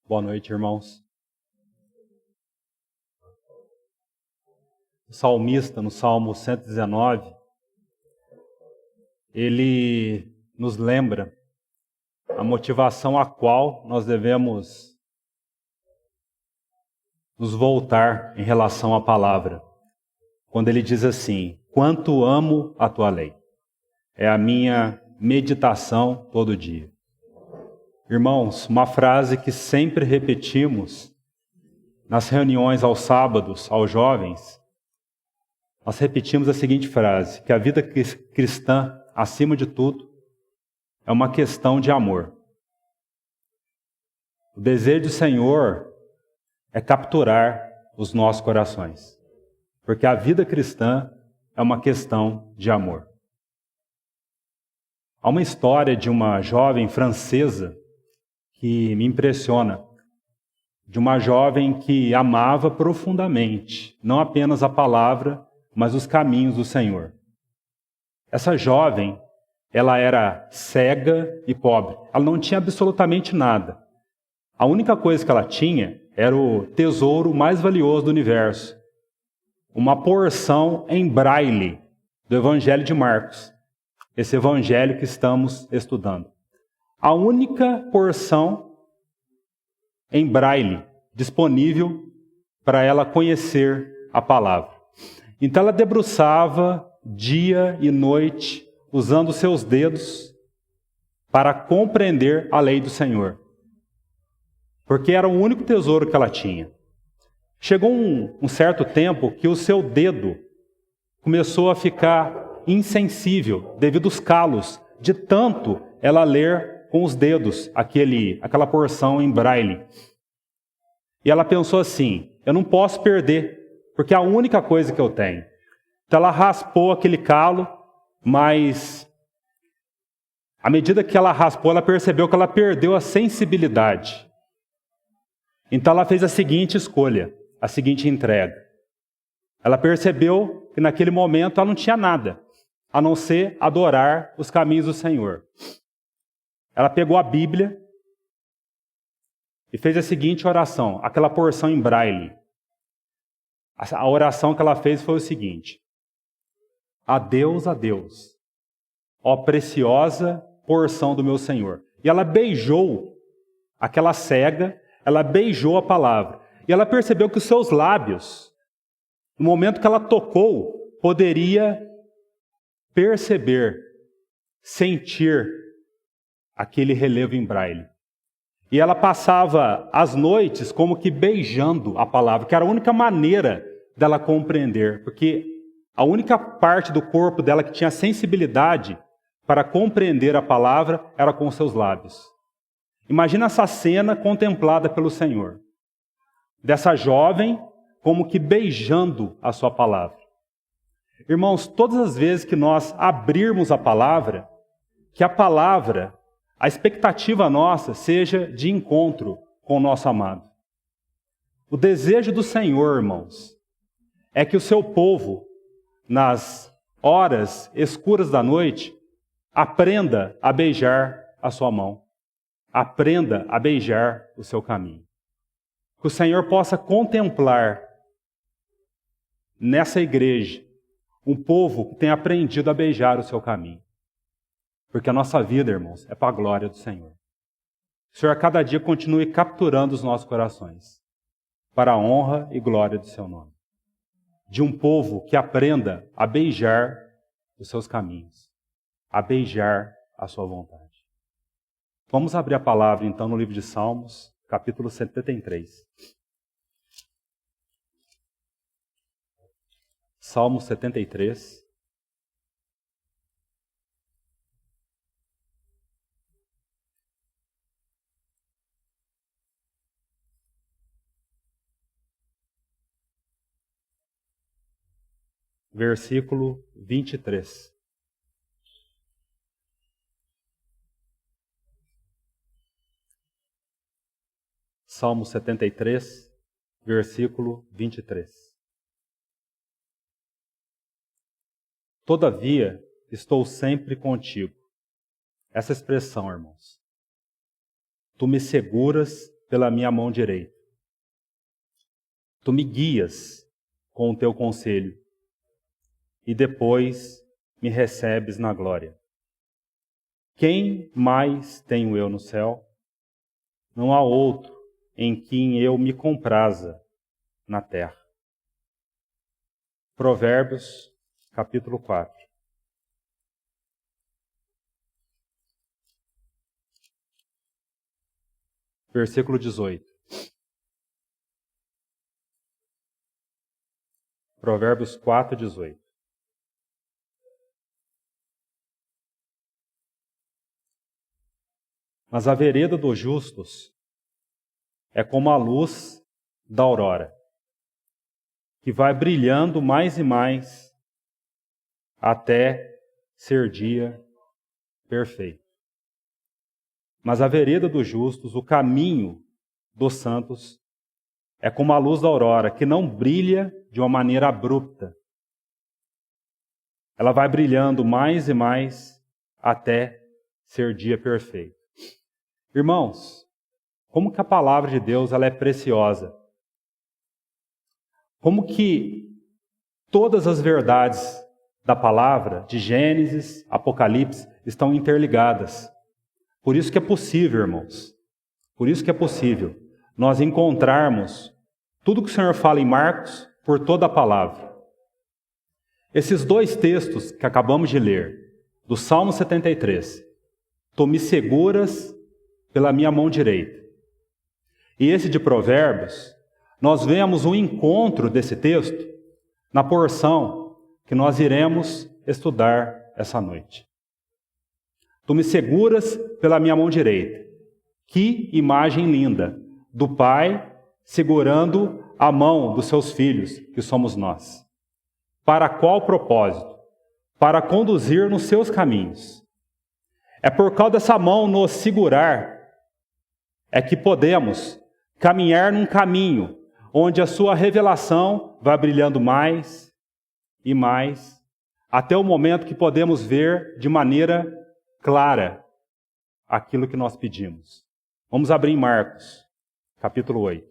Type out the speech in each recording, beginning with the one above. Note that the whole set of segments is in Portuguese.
Boa noite, irmãos. O salmista, no Salmo 119, ele nos lembra a motivação a qual nós devemos nos voltar em relação à palavra. Quando ele diz assim: quanto amo a tua lei, é a minha meditação todo dia. Irmãos, uma frase que sempre repetimos nas reuniões aos sábados, aos jovens, nós repetimos a seguinte frase, que a vida cristã, acima de tudo, é uma questão de amor. O desejo do Senhor é capturar os nossos corações, porque a vida cristã é uma questão de amor. Há uma história de uma jovem francesa que me impressiona, de uma jovem que amava profundamente, não apenas a palavra, mas os caminhos do Senhor. Essa jovem, ela era cega e pobre, ela não tinha absolutamente nada. A única coisa que ela tinha era o tesouro mais valioso do universo, uma porção em braille do Evangelho de Marcos, esse evangelho que estamos estudando. A única porção em braille disponível para ela conhecer a palavra. Então ela debruçava dia e noite, usando seus dedos para compreender a lei do Senhor. Porque era o único tesouro que ela tinha. Chegou um certo tempo que o seu dedo começou a ficar insensível devido aos calos, de tanto ela ler com os dedos aquela porção em braille. E ela pensou assim: eu não posso perder, porque é a única coisa que eu tenho. Então ela raspou aquele calo, mas à medida que ela raspou, ela percebeu que ela perdeu a sensibilidade. Então ela fez a seguinte escolha, a seguinte entrega. Ela percebeu que naquele momento ela não tinha nada, a não ser adorar os caminhos do Senhor. Ela pegou a Bíblia e fez a seguinte oração, aquela porção em braille. A oração que ela fez foi o seguinte: a Deus, ó preciosa porção do meu Senhor. E ela beijou aquela cega, ela beijou a palavra. E ela percebeu que os seus lábios, no momento que ela tocou, poderia perceber, sentir aquele relevo em braille. E ela passava as noites como que beijando a palavra, que era a única maneira dela compreender, porque a única parte do corpo dela que tinha sensibilidade para compreender a palavra era com seus lábios. Imagina essa cena contemplada pelo Senhor, dessa jovem como que beijando a sua palavra. Irmãos, todas as vezes que nós abrirmos a palavra, que a palavra, a expectativa nossa seja de encontro com o nosso amado. O desejo do Senhor, irmãos, é que o seu povo, nas horas escuras da noite, aprenda a beijar a sua mão. Aprenda a beijar o seu caminho. Que o Senhor possa contemplar nessa igreja um povo que tem aprendido a beijar o seu caminho. Porque a nossa vida, irmãos, é para a glória do Senhor. Que o Senhor a cada dia continue capturando os nossos corações para a honra e glória do seu nome. De um povo que aprenda a beijar os seus caminhos, a beijar a sua vontade. Vamos abrir a palavra então no livro de Salmos, capítulo 73. Salmo 73. Versículo 23. Salmo 73, versículo 23. Todavia, estou sempre contigo. Essa expressão, irmãos. Tu me seguras pela minha mão direita. Tu me guias com o teu conselho e depois me recebes na glória. Quem mais tenho eu no céu? Não há outro em quem eu me compraza na terra. Provérbios, capítulo 4. Versículo 18. Provérbios 4, 18. Mas a vereda dos justos é como a luz da aurora, que vai brilhando mais e mais até ser dia perfeito. Mas a vereda dos justos, o caminho dos santos, é como a luz da aurora, que não brilha de uma maneira abrupta. Ela vai brilhando mais e mais até ser dia perfeito. Irmãos, como que a palavra de Deus ela é preciosa. Como que todas as verdades da palavra, de Gênesis, Apocalipse, estão interligadas. Por isso que é possível, irmãos, por isso que é possível nós encontrarmos tudo que o Senhor fala em Marcos por toda a palavra. Esses dois textos que acabamos de ler, do Salmo 73, tu me seguras pela minha mão direita. E esse de Provérbios, nós vemos um encontro desse texto na porção que nós iremos estudar essa noite. Tu me seguras pela minha mão direita. Que imagem linda do pai segurando a mão dos seus filhos, que somos nós. Para qual propósito? Para conduzir nos seus caminhos. É por causa dessa mão nos segurar é que podemos caminhar num caminho onde a sua revelação vai brilhando mais e mais, até o momento que podemos ver de maneira clara aquilo que nós pedimos. Vamos abrir em Marcos, capítulo 8.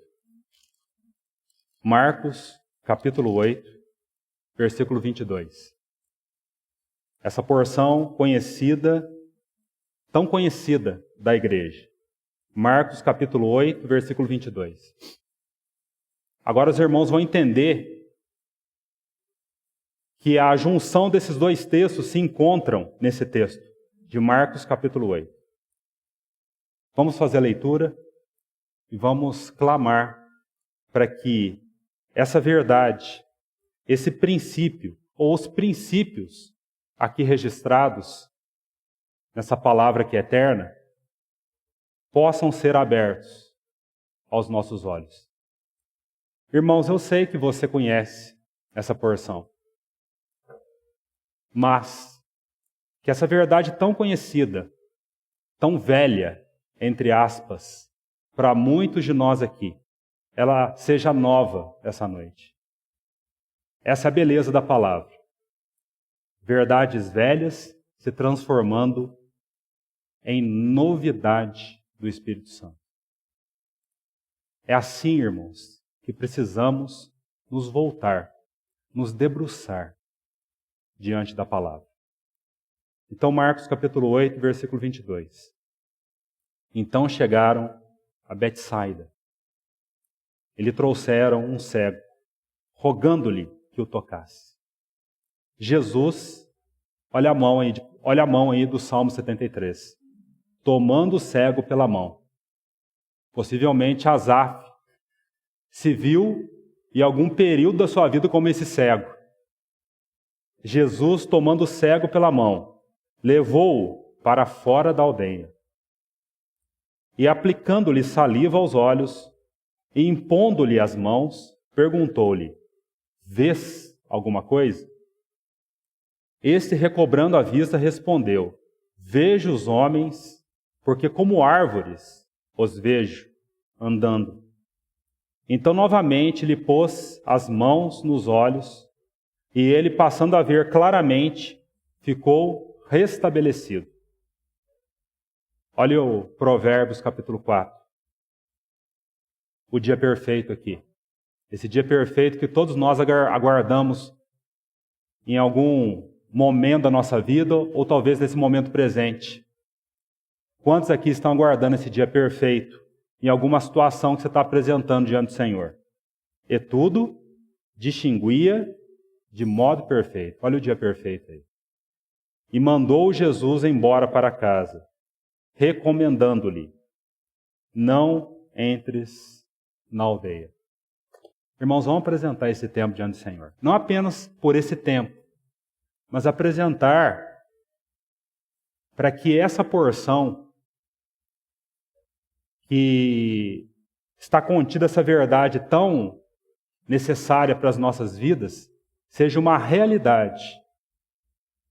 Marcos, capítulo 8, versículo 22. Essa porção conhecida, tão conhecida da igreja. Marcos, capítulo 8, versículo 22. Agora os irmãos vão entender que a junção desses dois textos se encontram nesse texto, de Marcos, capítulo 8. Vamos fazer a leitura e vamos clamar para que essa verdade, esse princípio, ou os princípios aqui registrados nessa palavra que é eterna, possam ser abertos aos nossos olhos. Irmãos, eu sei que você conhece essa porção, mas que essa verdade tão conhecida, tão velha, entre aspas, para muitos de nós aqui, ela seja nova essa noite. Essa é a beleza da palavra. Verdades velhas se transformando em novidade do Espírito Santo. É assim, irmãos, que precisamos nos voltar, nos debruçar diante da palavra. Então, Marcos capítulo 8, versículo 22. Então chegaram a Betsaida. E lhe trouxeram um cego, rogando-lhe que o tocasse. Jesus, olha a mão aí do Salmo 73. Tomando o cego pela mão. Possivelmente Asaf se viu em algum período da sua vida como esse cego. Jesus, tomando o cego pela mão, levou-o para fora da aldeia. E aplicando-lhe saliva aos olhos, e impondo-lhe as mãos, perguntou-lhe: vês alguma coisa? Este, recobrando a vista, respondeu: vejo os homens, porque como árvores os vejo andando. Então novamente lhe pôs as mãos nos olhos, e ele, passando a ver claramente, ficou restabelecido. Olha o Provérbios capítulo 4. o dia perfeito aqui. Esse dia perfeito que todos nós aguardamos em algum momento da nossa vida, ou talvez nesse momento presente. Quantos aqui estão aguardando esse dia perfeito em alguma situação que você está apresentando diante do Senhor? E tudo distinguia de modo perfeito. Olha o dia perfeito aí. E mandou Jesus embora para casa, recomendando-lhe: não entres na aldeia. Irmãos, vamos apresentar esse tempo diante do Senhor. Não apenas por esse tempo, mas apresentar para que essa porção que está contida, essa verdade tão necessária para as nossas vidas, seja uma realidade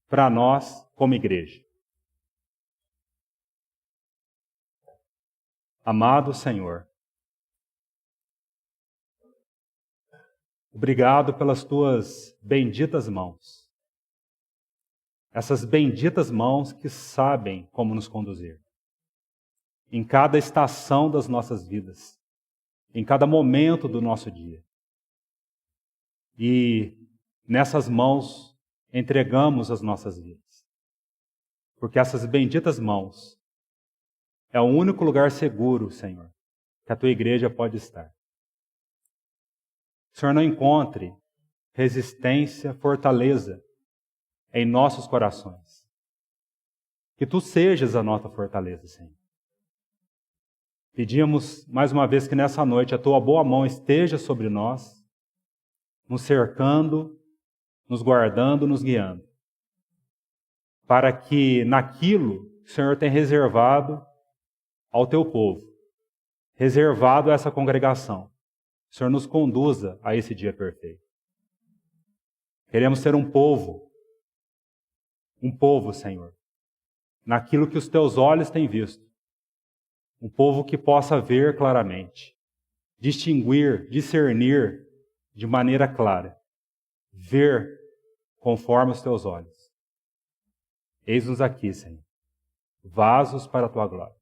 para nós como igreja. Amado Senhor, obrigado pelas tuas benditas mãos. Essas benditas mãos que sabem como nos conduzir. Em cada estação das nossas vidas. Em cada momento do nosso dia. E nessas mãos entregamos as nossas vidas. Porque essas benditas mãos é o único lugar seguro, Senhor, que a tua igreja pode estar. Que o Senhor não encontre resistência, fortaleza em nossos corações. Que tu sejas a nossa fortaleza, Senhor. Pedimos mais uma vez que nessa noite a tua boa mão esteja sobre nós, nos cercando, nos guardando, nos guiando. Para que naquilo que o Senhor tem reservado ao teu povo, reservado a essa congregação, o Senhor nos conduza a esse dia perfeito. Queremos ser um povo, Senhor, naquilo que os teus olhos têm visto. Um povo que possa ver claramente, distinguir, discernir de maneira clara, ver conforme os teus olhos. Eis-nos aqui, Senhor, vasos para a tua glória.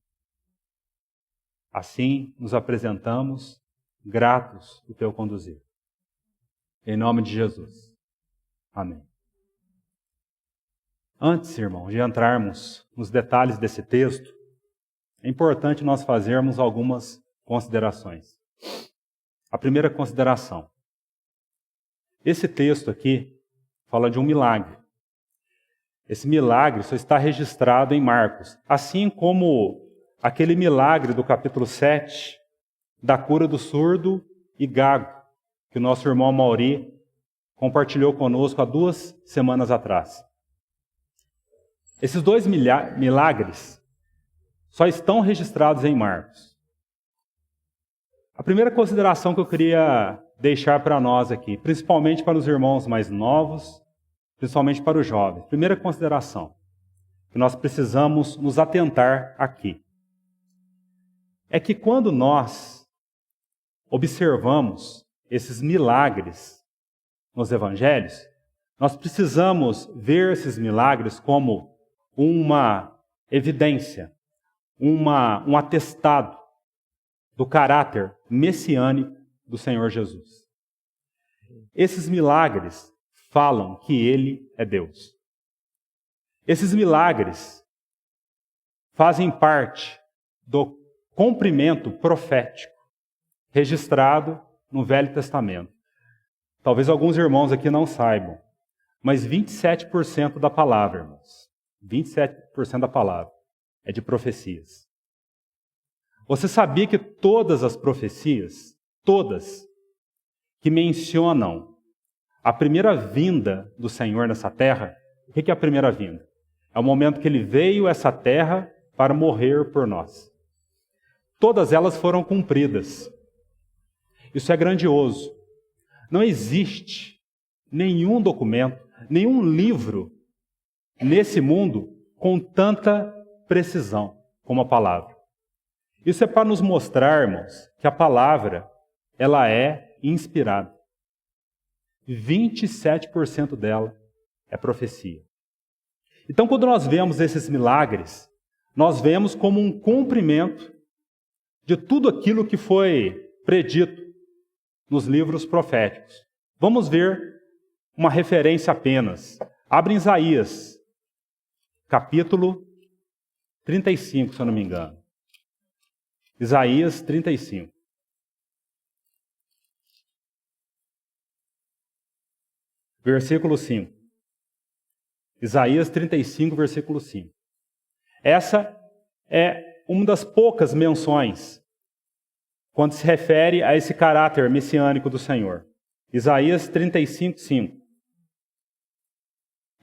Assim nos apresentamos, gratos do teu conduzir. Em nome de Jesus. Amém. Antes, irmão, de entrarmos nos detalhes desse texto, é importante nós fazermos algumas considerações. A primeira consideração. Esse texto aqui fala de um milagre. Esse milagre só está registrado em Marcos, assim como aquele milagre do capítulo 7, da cura do surdo e gago, que o nosso irmão Mauri compartilhou conosco há 2 semanas atrás. Esses 2 milagres só estão registrados em Marcos. A primeira consideração que eu queria deixar para nós aqui, principalmente para os irmãos mais novos, principalmente para os jovens. Primeira consideração que nós precisamos nos atentar aqui é que quando nós observamos esses milagres nos evangelhos, nós precisamos ver esses milagres como uma evidência, um atestado do caráter messiânico do Senhor Jesus. Esses milagres falam que Ele é Deus. Esses milagres fazem parte do cumprimento profético registrado no Velho Testamento. Talvez alguns irmãos aqui não saibam, mas 27% da palavra, irmãos, 27% da palavra é de profecias. Você sabia que todas as profecias, todas, que mencionam a primeira vinda do Senhor nessa terra, o que é a primeira vinda? É o momento que Ele veio a essa terra para morrer por nós. Todas elas foram cumpridas. Isso é grandioso. Não existe nenhum documento, nenhum livro nesse mundo com tanta precisão como a palavra. Isso é para nos mostrar, irmãos, que a palavra, ela é inspirada. 27% dela é profecia. Então, quando nós vemos esses milagres, nós vemos como um cumprimento de tudo aquilo que foi predito nos livros proféticos. Vamos ver uma referência apenas. Abre em Isaías, capítulo 35, se eu não me engano. Isaías 35. Versículo 5. Isaías 35, versículo 5. Essa é uma das poucas menções quando se refere a esse caráter messiânico do Senhor. Isaías 35, 5.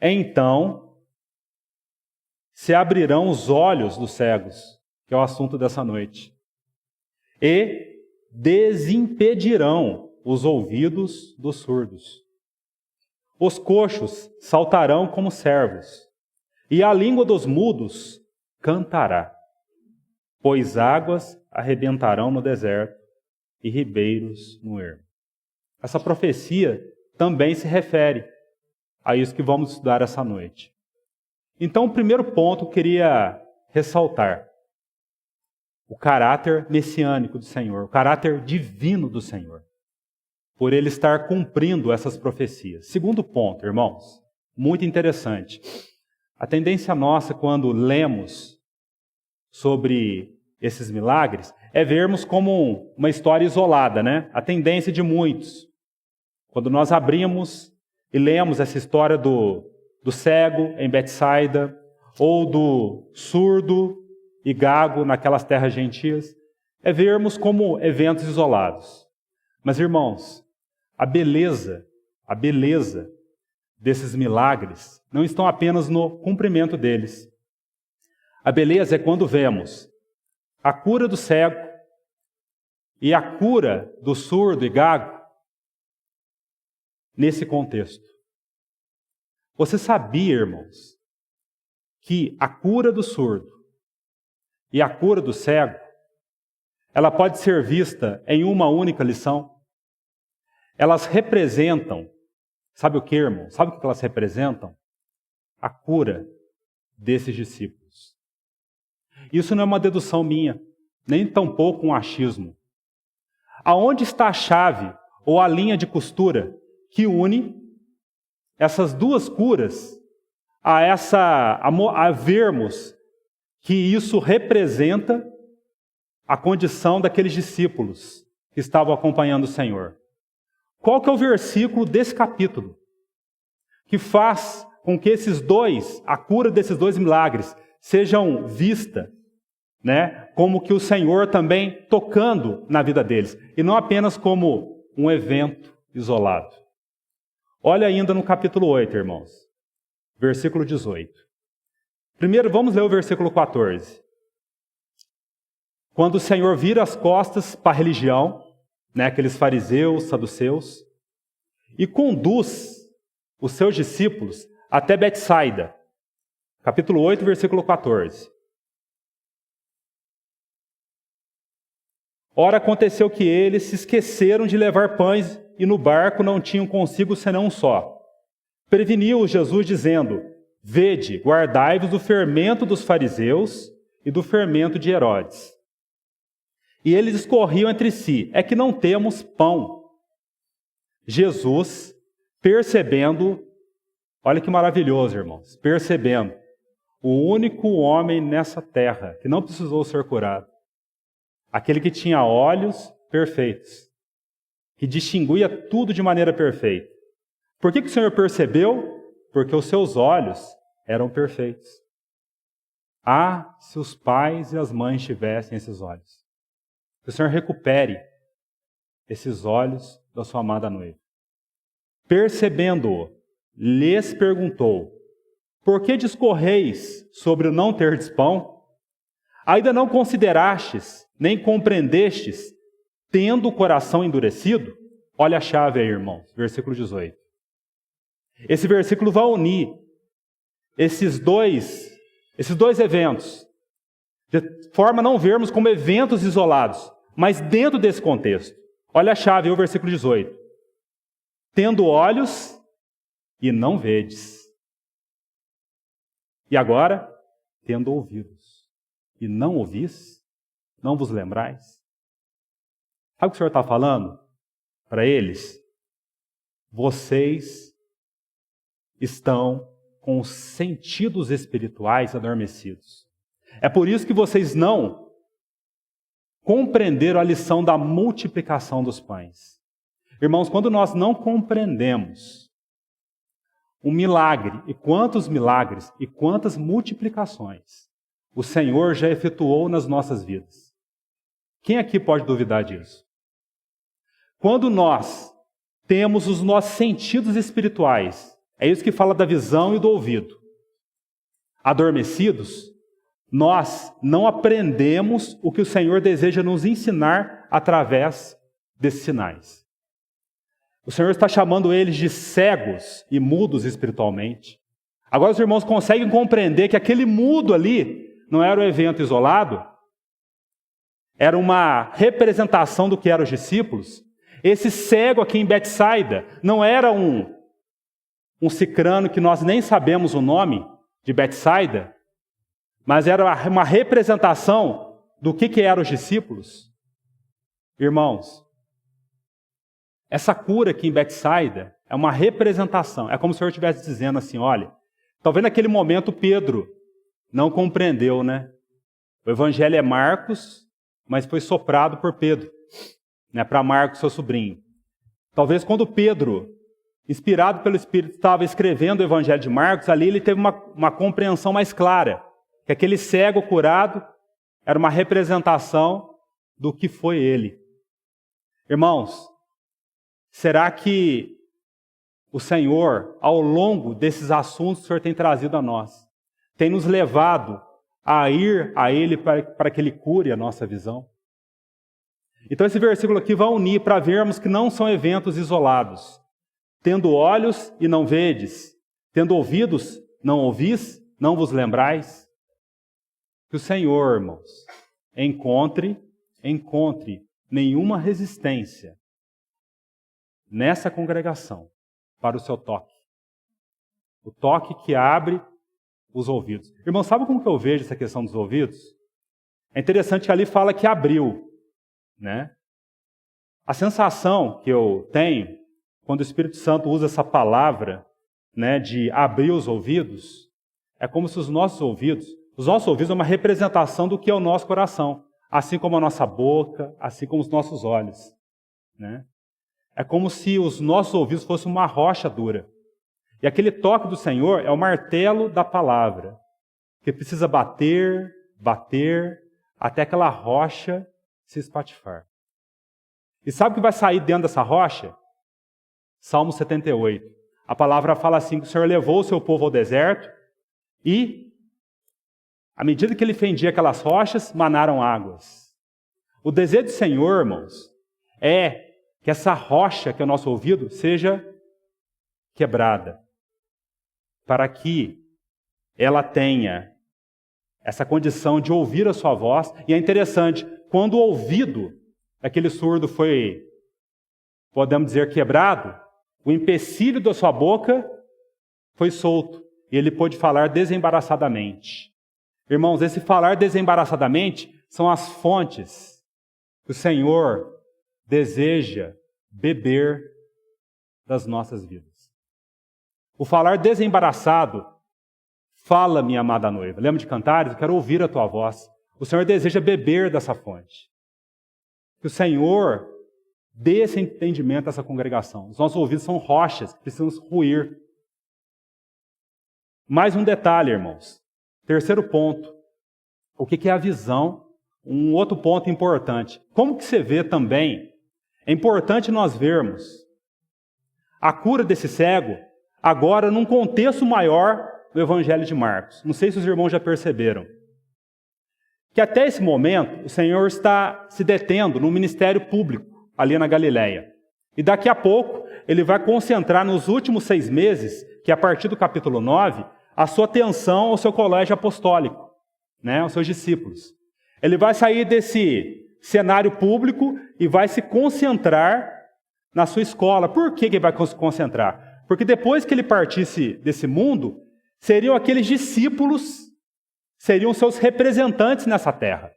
Então se abrirão os olhos dos cegos, que é o assunto dessa noite, e desimpedirão os ouvidos dos surdos. Os coxos saltarão como servos, e a língua dos mudos cantará, pois águas arrebentarão no deserto e ribeiros no ermo. Essa profecia também se refere a isso que vamos estudar essa noite. Então, o primeiro ponto eu queria ressaltar: o caráter messiânico do Senhor, o caráter divino do Senhor, por Ele estar cumprindo essas profecias. Segundo ponto, irmãos, muito interessante. A tendência nossa, quando lemos sobre esses milagres, é vermos como uma história isolada, né? A tendência de muitos. Quando nós abrimos e lemos essa história do cego em Betsaida, ou do surdo e gago naquelas terras gentias, é vermos como eventos isolados. Mas, irmãos, a beleza desses milagres não estão apenas no cumprimento deles. A beleza é quando vemos a cura do cego e a cura do surdo e gago nesse contexto. Você sabia, irmãos, que a cura do surdo e a cura do cego, ela pode ser vista em uma única lição? Elas representam, sabe o que, irmão? Sabe o que elas representam? A cura desses discípulos. Isso não é uma dedução minha, nem tampouco um achismo. Aonde está a chave ou a linha de costura que une essas duas curas a vermos que isso representa a condição daqueles discípulos que estavam acompanhando o Senhor? Qual que é o versículo desse capítulo que faz com que a cura desses dois milagres, sejam vista, né, como que o Senhor também tocando na vida deles, e não apenas como um evento isolado? Olha ainda no capítulo 8, irmãos, versículo 18. Primeiro, vamos ler o versículo 14. Quando o Senhor vira as costas para a religião, né, aqueles fariseus, saduceus, e conduz os seus discípulos até Betsaida. Capítulo 8, versículo 14. Ora, aconteceu que eles se esqueceram de levar pães e no barco não tinham consigo senão um só. Preveniu-os Jesus dizendo: vede, guardai-vos do fermento dos fariseus e do fermento de Herodes. E eles discorriam entre si: é que não temos pão. Jesus, percebendo, olha que maravilhoso, irmãos, percebendo, o único homem nessa terra que não precisou ser curado, aquele que tinha olhos perfeitos, que distinguia tudo de maneira perfeita. Por que o Senhor percebeu? Porque os seus olhos eram perfeitos. Ah, se os pais e as mães tivessem esses olhos. Que o Senhor recupere esses olhos da sua amada noiva. Percebendo-o, lhes perguntou: por que discorreis sobre o não terdes pão? Ainda não considerastes, nem compreendestes, tendo o coração endurecido? Olha a chave aí, irmãos, versículo 18. Esse versículo vai unir esses dois eventos, de forma a não vermos como eventos isolados, mas dentro desse contexto. Olha a chave aí, o versículo 18. Tendo olhos e não vedes. E agora, tendo ouvidos e não ouvis, não vos lembrais? Sabe o que o Senhor está falando para eles? Vocês estão com os sentidos espirituais adormecidos. É por isso que vocês não compreenderam a lição da multiplicação dos pães. Irmãos, quando nós não compreendemos um milagre, e quantos milagres e quantas multiplicações o Senhor já efetuou nas nossas vidas. Quem aqui pode duvidar disso? Quando nós temos os nossos sentidos espirituais, é isso que fala da visão e do ouvido, adormecidos, nós não aprendemos o que o Senhor deseja nos ensinar através desses sinais. O Senhor está chamando eles de cegos e mudos espiritualmente. Agora os irmãos conseguem compreender que aquele mudo ali não era um evento isolado, era uma representação do que eram os discípulos. Esse cego aqui em Betsaida não era um cicrano que nós nem sabemos o nome de Betsaida, mas era uma representação do que eram os discípulos. Irmãos, essa cura aqui em Betsaida é uma representação. É como se o Senhor estivesse dizendo assim, olha, talvez naquele momento Pedro não compreendeu, né? O evangelho é Marcos, mas foi soprado por Pedro, né, para Marcos, seu sobrinho. Talvez quando Pedro, inspirado pelo Espírito, estava escrevendo o evangelho de Marcos, ali ele teve uma compreensão mais clara, que aquele cego curado era uma representação do que foi ele. Irmãos, será que o Senhor, ao longo desses assuntos que o Senhor tem trazido a nós, tem nos levado a ir a Ele para que Ele cure a nossa visão? Então esse versículo aqui vai unir para vermos que não são eventos isolados. Tendo olhos e não vedes, tendo ouvidos, não ouvis, não vos lembrais. Que o Senhor, irmãos, encontre nenhuma resistência nessa congregação para o seu toque. O toque que abre os ouvidos. Irmão, sabe como que eu vejo essa questão dos ouvidos? É interessante que ali fala que abriu, né? A sensação que eu tenho quando o Espírito Santo usa essa palavra, né, de abrir os ouvidos, é como se os nossos ouvidos é uma representação do que é o nosso coração, assim como a nossa boca, assim como os nossos olhos, né? É como se os nossos ouvidos fossem uma rocha dura. E aquele toque do Senhor é o martelo da palavra, que precisa bater, até aquela rocha se espatifar. E sabe o que vai sair dentro dessa rocha? Salmo 78. A palavra fala assim, que o Senhor levou o seu povo ao deserto e, à medida que ele fendia aquelas rochas, manaram águas. O desejo do Senhor, irmãos, é que essa rocha, que é o nosso ouvido, seja quebrada, para que ela tenha essa condição de ouvir a sua voz. E é interessante, quando o ouvido daquele surdo foi, podemos dizer, quebrado, o empecilho da sua boca foi solto, e ele pôde falar desembaraçadamente. Irmãos, esse falar desembaraçadamente são as fontes que o Senhor deseja beber das nossas vidas. O falar desembaraçado, fala, minha amada noiva. Lembra de Cantares? Eu quero ouvir a tua voz. O Senhor deseja beber dessa fonte. Que o Senhor dê esse entendimento a essa congregação. Os nossos ouvidos são rochas que precisam ruir. Mais um detalhe, irmãos. Terceiro ponto. O que é a visão? Um outro ponto importante. Como que você vê também? É importante nós vermos a cura desse cego agora num contexto maior do Evangelho de Marcos. Não sei se os irmãos já perceberam. Que até esse momento o Senhor está se detendo no ministério público ali na Galileia. E daqui a pouco ele vai concentrar nos últimos 6 meses, que é a partir do capítulo 9, a sua atenção ao seu colégio apostólico, né, aos seus discípulos. Ele vai sair desse cenário público e vai se concentrar na sua escola. Por que ele vai se concentrar? Porque depois que ele partisse desse mundo, seriam aqueles discípulos, seriam seus representantes nessa terra.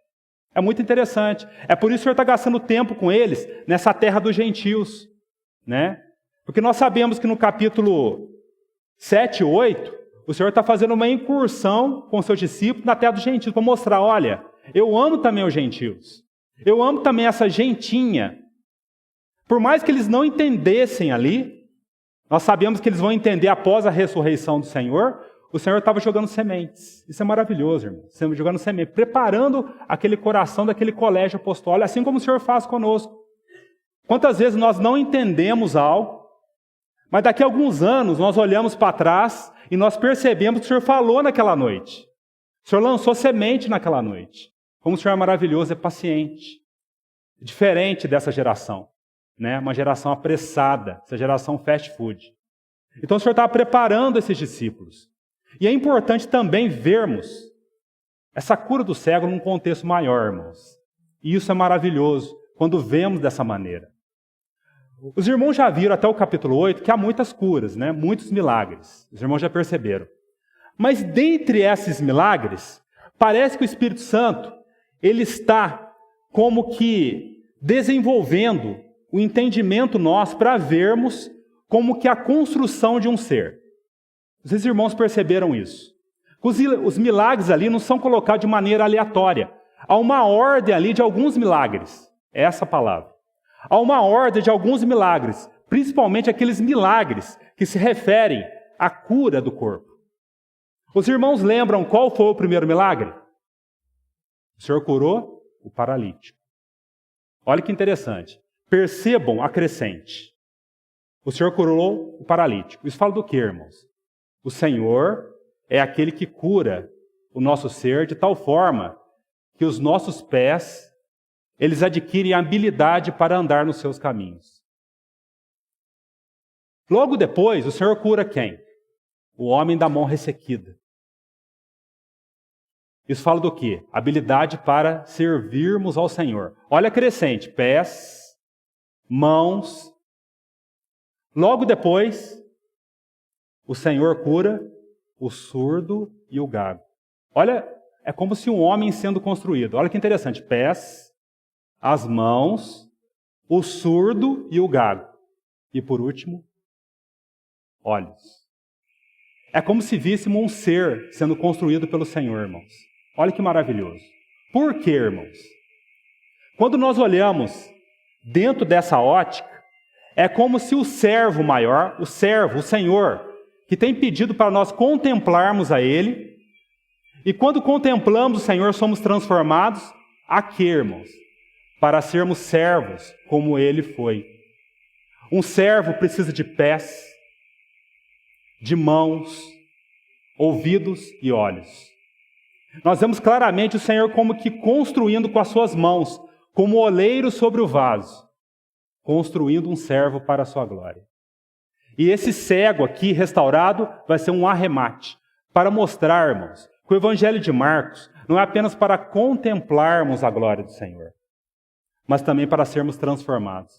É muito interessante. É por isso que o Senhor está gastando tempo com eles nessa terra dos gentios, né? Porque nós sabemos que no capítulo 7 e 8, o Senhor está fazendo uma incursão com seus discípulos na terra dos gentios, para mostrar, olha, eu amo também os gentios. Eu amo também essa gentinha. Por mais que eles não entendessem ali, nós sabemos que eles vão entender após a ressurreição do Senhor, o Senhor estava jogando sementes. Isso é maravilhoso, irmão. Jogando sementes, preparando aquele coração daquele colégio apostólico, assim como o Senhor faz conosco. Quantas vezes nós não entendemos algo, mas daqui a alguns anos nós olhamos para trás e nós percebemos que o Senhor falou naquela noite. O Senhor lançou semente naquela noite. Como o Senhor é maravilhoso, é paciente. Diferente dessa geração, né? Uma geração apressada, essa geração fast food. Então o Senhor estava preparando esses discípulos. E é importante também vermos essa cura do cego num contexto maior, irmãos. E isso é maravilhoso quando vemos dessa maneira. Os irmãos já viram até o capítulo 8 que há muitas curas, né? Muitos milagres. Os irmãos já perceberam. Mas dentre esses milagres, parece que o Espírito Santo ele está como que desenvolvendo o entendimento nosso para vermos como que a construção de um ser. Os irmãos perceberam isso. Os milagres ali não são colocados de maneira aleatória. Há uma ordem ali de alguns milagres. É essa a palavra. Há uma ordem de alguns milagres, principalmente aqueles milagres que se referem à cura do corpo. Os irmãos lembram qual foi o primeiro milagre? O Senhor curou o paralítico. Olha que interessante. Percebam a crescente. O Senhor curou o paralítico. Isso fala do quê, irmãos? O Senhor é aquele que cura o nosso ser de tal forma que os nossos pés, eles adquirem a habilidade para andar nos seus caminhos. Logo depois, o Senhor cura quem? O homem da mão ressequida. Isso fala do quê? Habilidade para servirmos ao Senhor. Olha a crescente, pés, mãos. Logo depois, o Senhor cura o surdo e o gago. Olha, é como se um homem sendo construído. Olha que interessante, pés, as mãos, o surdo e o gago. E por último, olhos. É como se víssemos um ser sendo construído pelo Senhor, irmãos. Olha que maravilhoso. Por quê, irmãos? Quando nós olhamos dentro dessa ótica, é como se o servo maior, o servo, o Senhor, que tem pedido para nós contemplarmos a Ele, e quando contemplamos o Senhor, somos transformados a quê, irmãos? Para sermos servos como Ele foi. Um servo precisa de pés, de mãos, ouvidos e olhos. Nós vemos claramente o Senhor como que construindo com as suas mãos, como oleiro sobre o vaso, construindo um servo para a sua glória. E esse cego aqui, restaurado, vai ser um arremate, para mostrar, irmãos, que o Evangelho de Marcos não é apenas para contemplarmos a glória do Senhor, mas também para sermos transformados.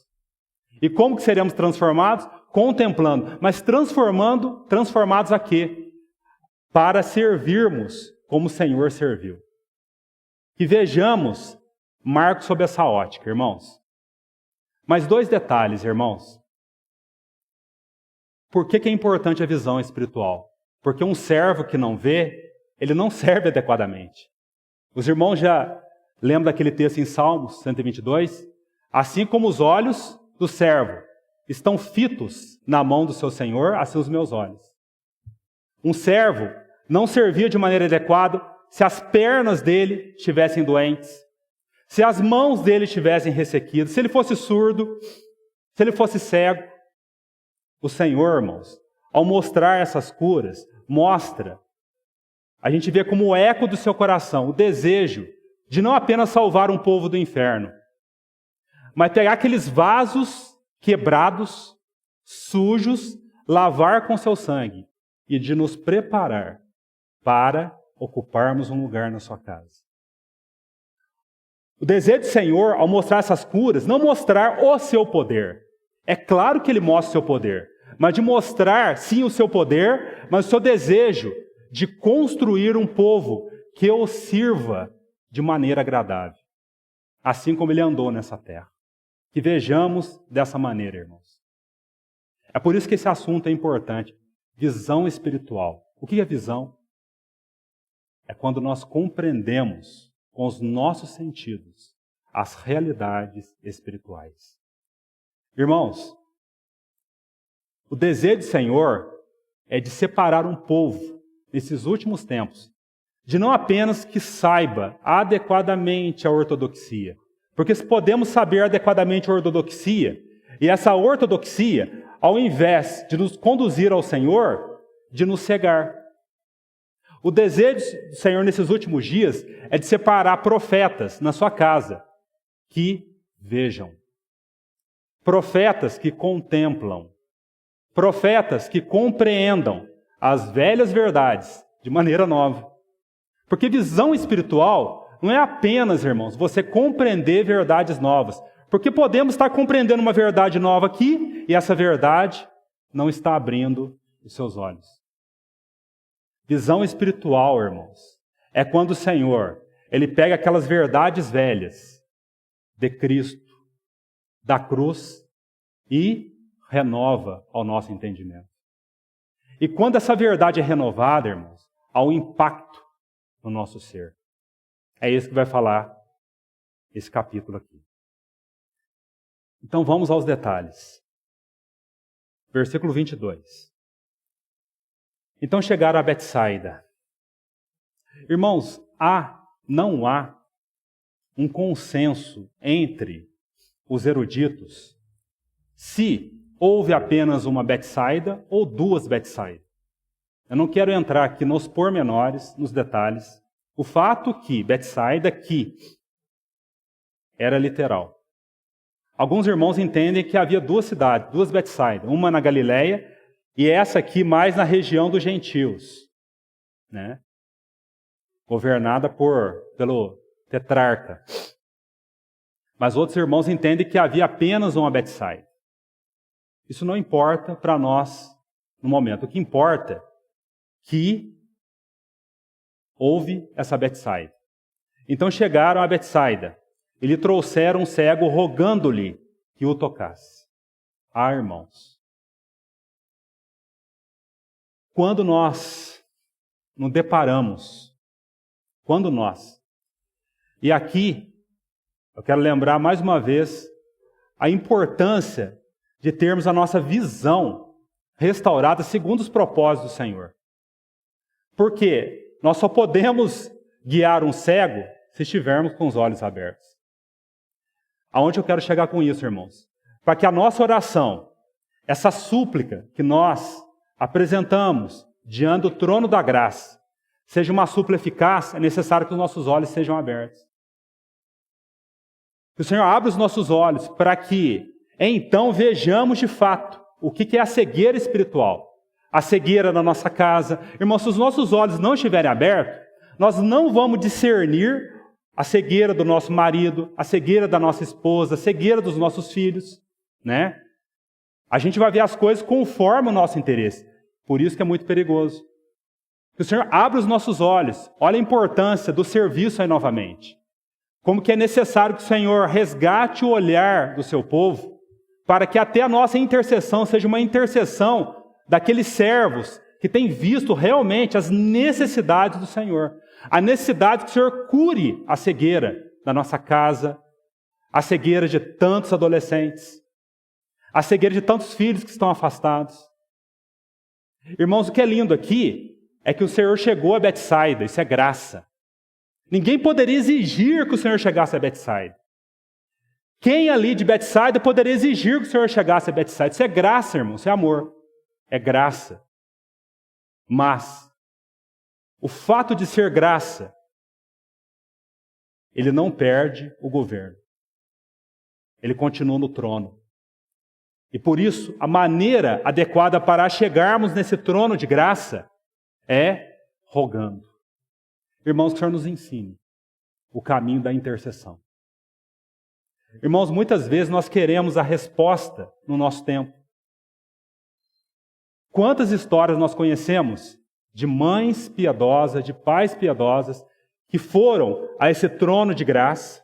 E como que seremos transformados? Contemplando, mas transformados a quê? Para servirmos como o Senhor serviu. E vejamos Marcos sob essa ótica, irmãos. Mais 2 detalhes, irmãos. Por que é importante a visão espiritual? Porque um servo que não vê, ele não serve adequadamente. Os irmãos já lembram daquele texto em Salmos 122? Assim como os olhos do servo estão fitos na mão do seu Senhor, assim os meus olhos. Um servo não servia de maneira adequada se as pernas dele estivessem doentes, se as mãos dele estivessem ressequidas, se ele fosse surdo, se ele fosse cego. O Senhor, irmãos, ao mostrar essas curas, mostra, a gente vê como o eco do seu coração, o desejo de não apenas salvar um povo do inferno, mas pegar aqueles vasos quebrados, sujos, lavar com seu sangue e de nos preparar para ocuparmos um lugar na sua casa. O desejo do Senhor, ao mostrar essas curas, não mostrar o seu poder. É claro que Ele mostra o seu poder, mas de mostrar, sim, o seu poder, mas o seu desejo de construir um povo que o sirva de maneira agradável. assim como ele andou nessa terra. Que vejamos dessa maneira, irmãos. É por isso que esse assunto é importante. Visão espiritual. O que é visão? É quando nós compreendemos com os nossos sentidos as realidades espirituais. Irmãos, o desejo do Senhor é de separar um povo, nesses últimos tempos, de não apenas que saiba adequadamente a ortodoxia. Porque se podemos saber adequadamente a ortodoxia, e essa ortodoxia, ao invés de nos conduzir ao Senhor, de nos cegar. O desejo do Senhor nesses últimos dias é de separar profetas na sua casa, que vejam. Profetas que contemplam. Profetas que compreendam as velhas verdades de maneira nova. Porque visão espiritual não é apenas, irmãos, você compreender verdades novas. Porque podemos estar compreendendo uma verdade nova aqui e essa verdade não está abrindo os seus olhos. Visão espiritual, irmãos, é quando o Senhor, ele pega aquelas verdades velhas de Cristo, da cruz e renova ao nosso entendimento. E quando essa verdade é renovada, irmãos, há um impacto no nosso ser. É isso que vai falar esse capítulo aqui. Então vamos aos detalhes. Versículo 22. Então chegaram a Betsaida. Irmãos, não há um consenso entre os eruditos se houve apenas uma Betsaida ou duas Betsaida. Eu não quero entrar aqui nos pormenores, nos detalhes. O fato que Betsaida aqui era literal. Alguns irmãos entendem que havia duas cidades, duas Betsaida, uma na Galileia e essa aqui mais na região dos gentios, né? Governada pelo tetrarca. Mas outros irmãos entendem que havia apenas uma Betsaida. Isso não importa para nós no momento. O que importa é que houve essa Betsaida. Então chegaram a Betsaida. E lhe trouxeram um cego rogando-lhe que o tocasse. Irmãos, quando nós nos deparamos, e aqui eu quero lembrar mais uma vez a importância de termos a nossa visão restaurada segundo os propósitos do Senhor. Porque nós só podemos guiar um cego se estivermos com os olhos abertos. Aonde eu quero chegar com isso, irmãos? Para que a nossa oração, essa súplica que nós apresentamos diante do trono da graça, seja uma súplica eficaz, é necessário que os nossos olhos sejam abertos. Que o Senhor abra os nossos olhos para que, então, vejamos de fato o que é a cegueira espiritual. A cegueira na nossa casa. Irmãos, se os nossos olhos não estiverem abertos, nós não vamos discernir a cegueira do nosso marido, a cegueira da nossa esposa, a cegueira dos nossos filhos, né? A gente vai ver as coisas conforme o nosso interesse. Por isso que é muito perigoso. Que o Senhor abra os nossos olhos. Olha a importância do serviço aí novamente. Como que é necessário que o Senhor resgate o olhar do seu povo, para que até a nossa intercessão seja uma intercessão daqueles servos que têm visto realmente as necessidades do Senhor. A necessidade que o Senhor cure a cegueira da nossa casa, a cegueira de tantos adolescentes, a cegueira de tantos filhos que estão afastados. Irmãos, o que é lindo aqui é que o Senhor chegou a Betsaida, isso é graça. Ninguém poderia exigir que o Senhor chegasse a Betsaida. Quem ali de Betsaida poderia exigir que o Senhor chegasse a Betsaida? Isso é graça, irmão, isso é amor. É graça. Mas o fato de ser graça, ele não perde o governo. Ele continua no trono. E por isso, a maneira adequada para chegarmos nesse trono de graça é rogando. Irmãos, que o Senhor nos ensine o caminho da intercessão. Irmãos, muitas vezes nós queremos a resposta no nosso tempo. Quantas histórias nós conhecemos de mães piedosas, de pais piedosos, que foram a esse trono de graça,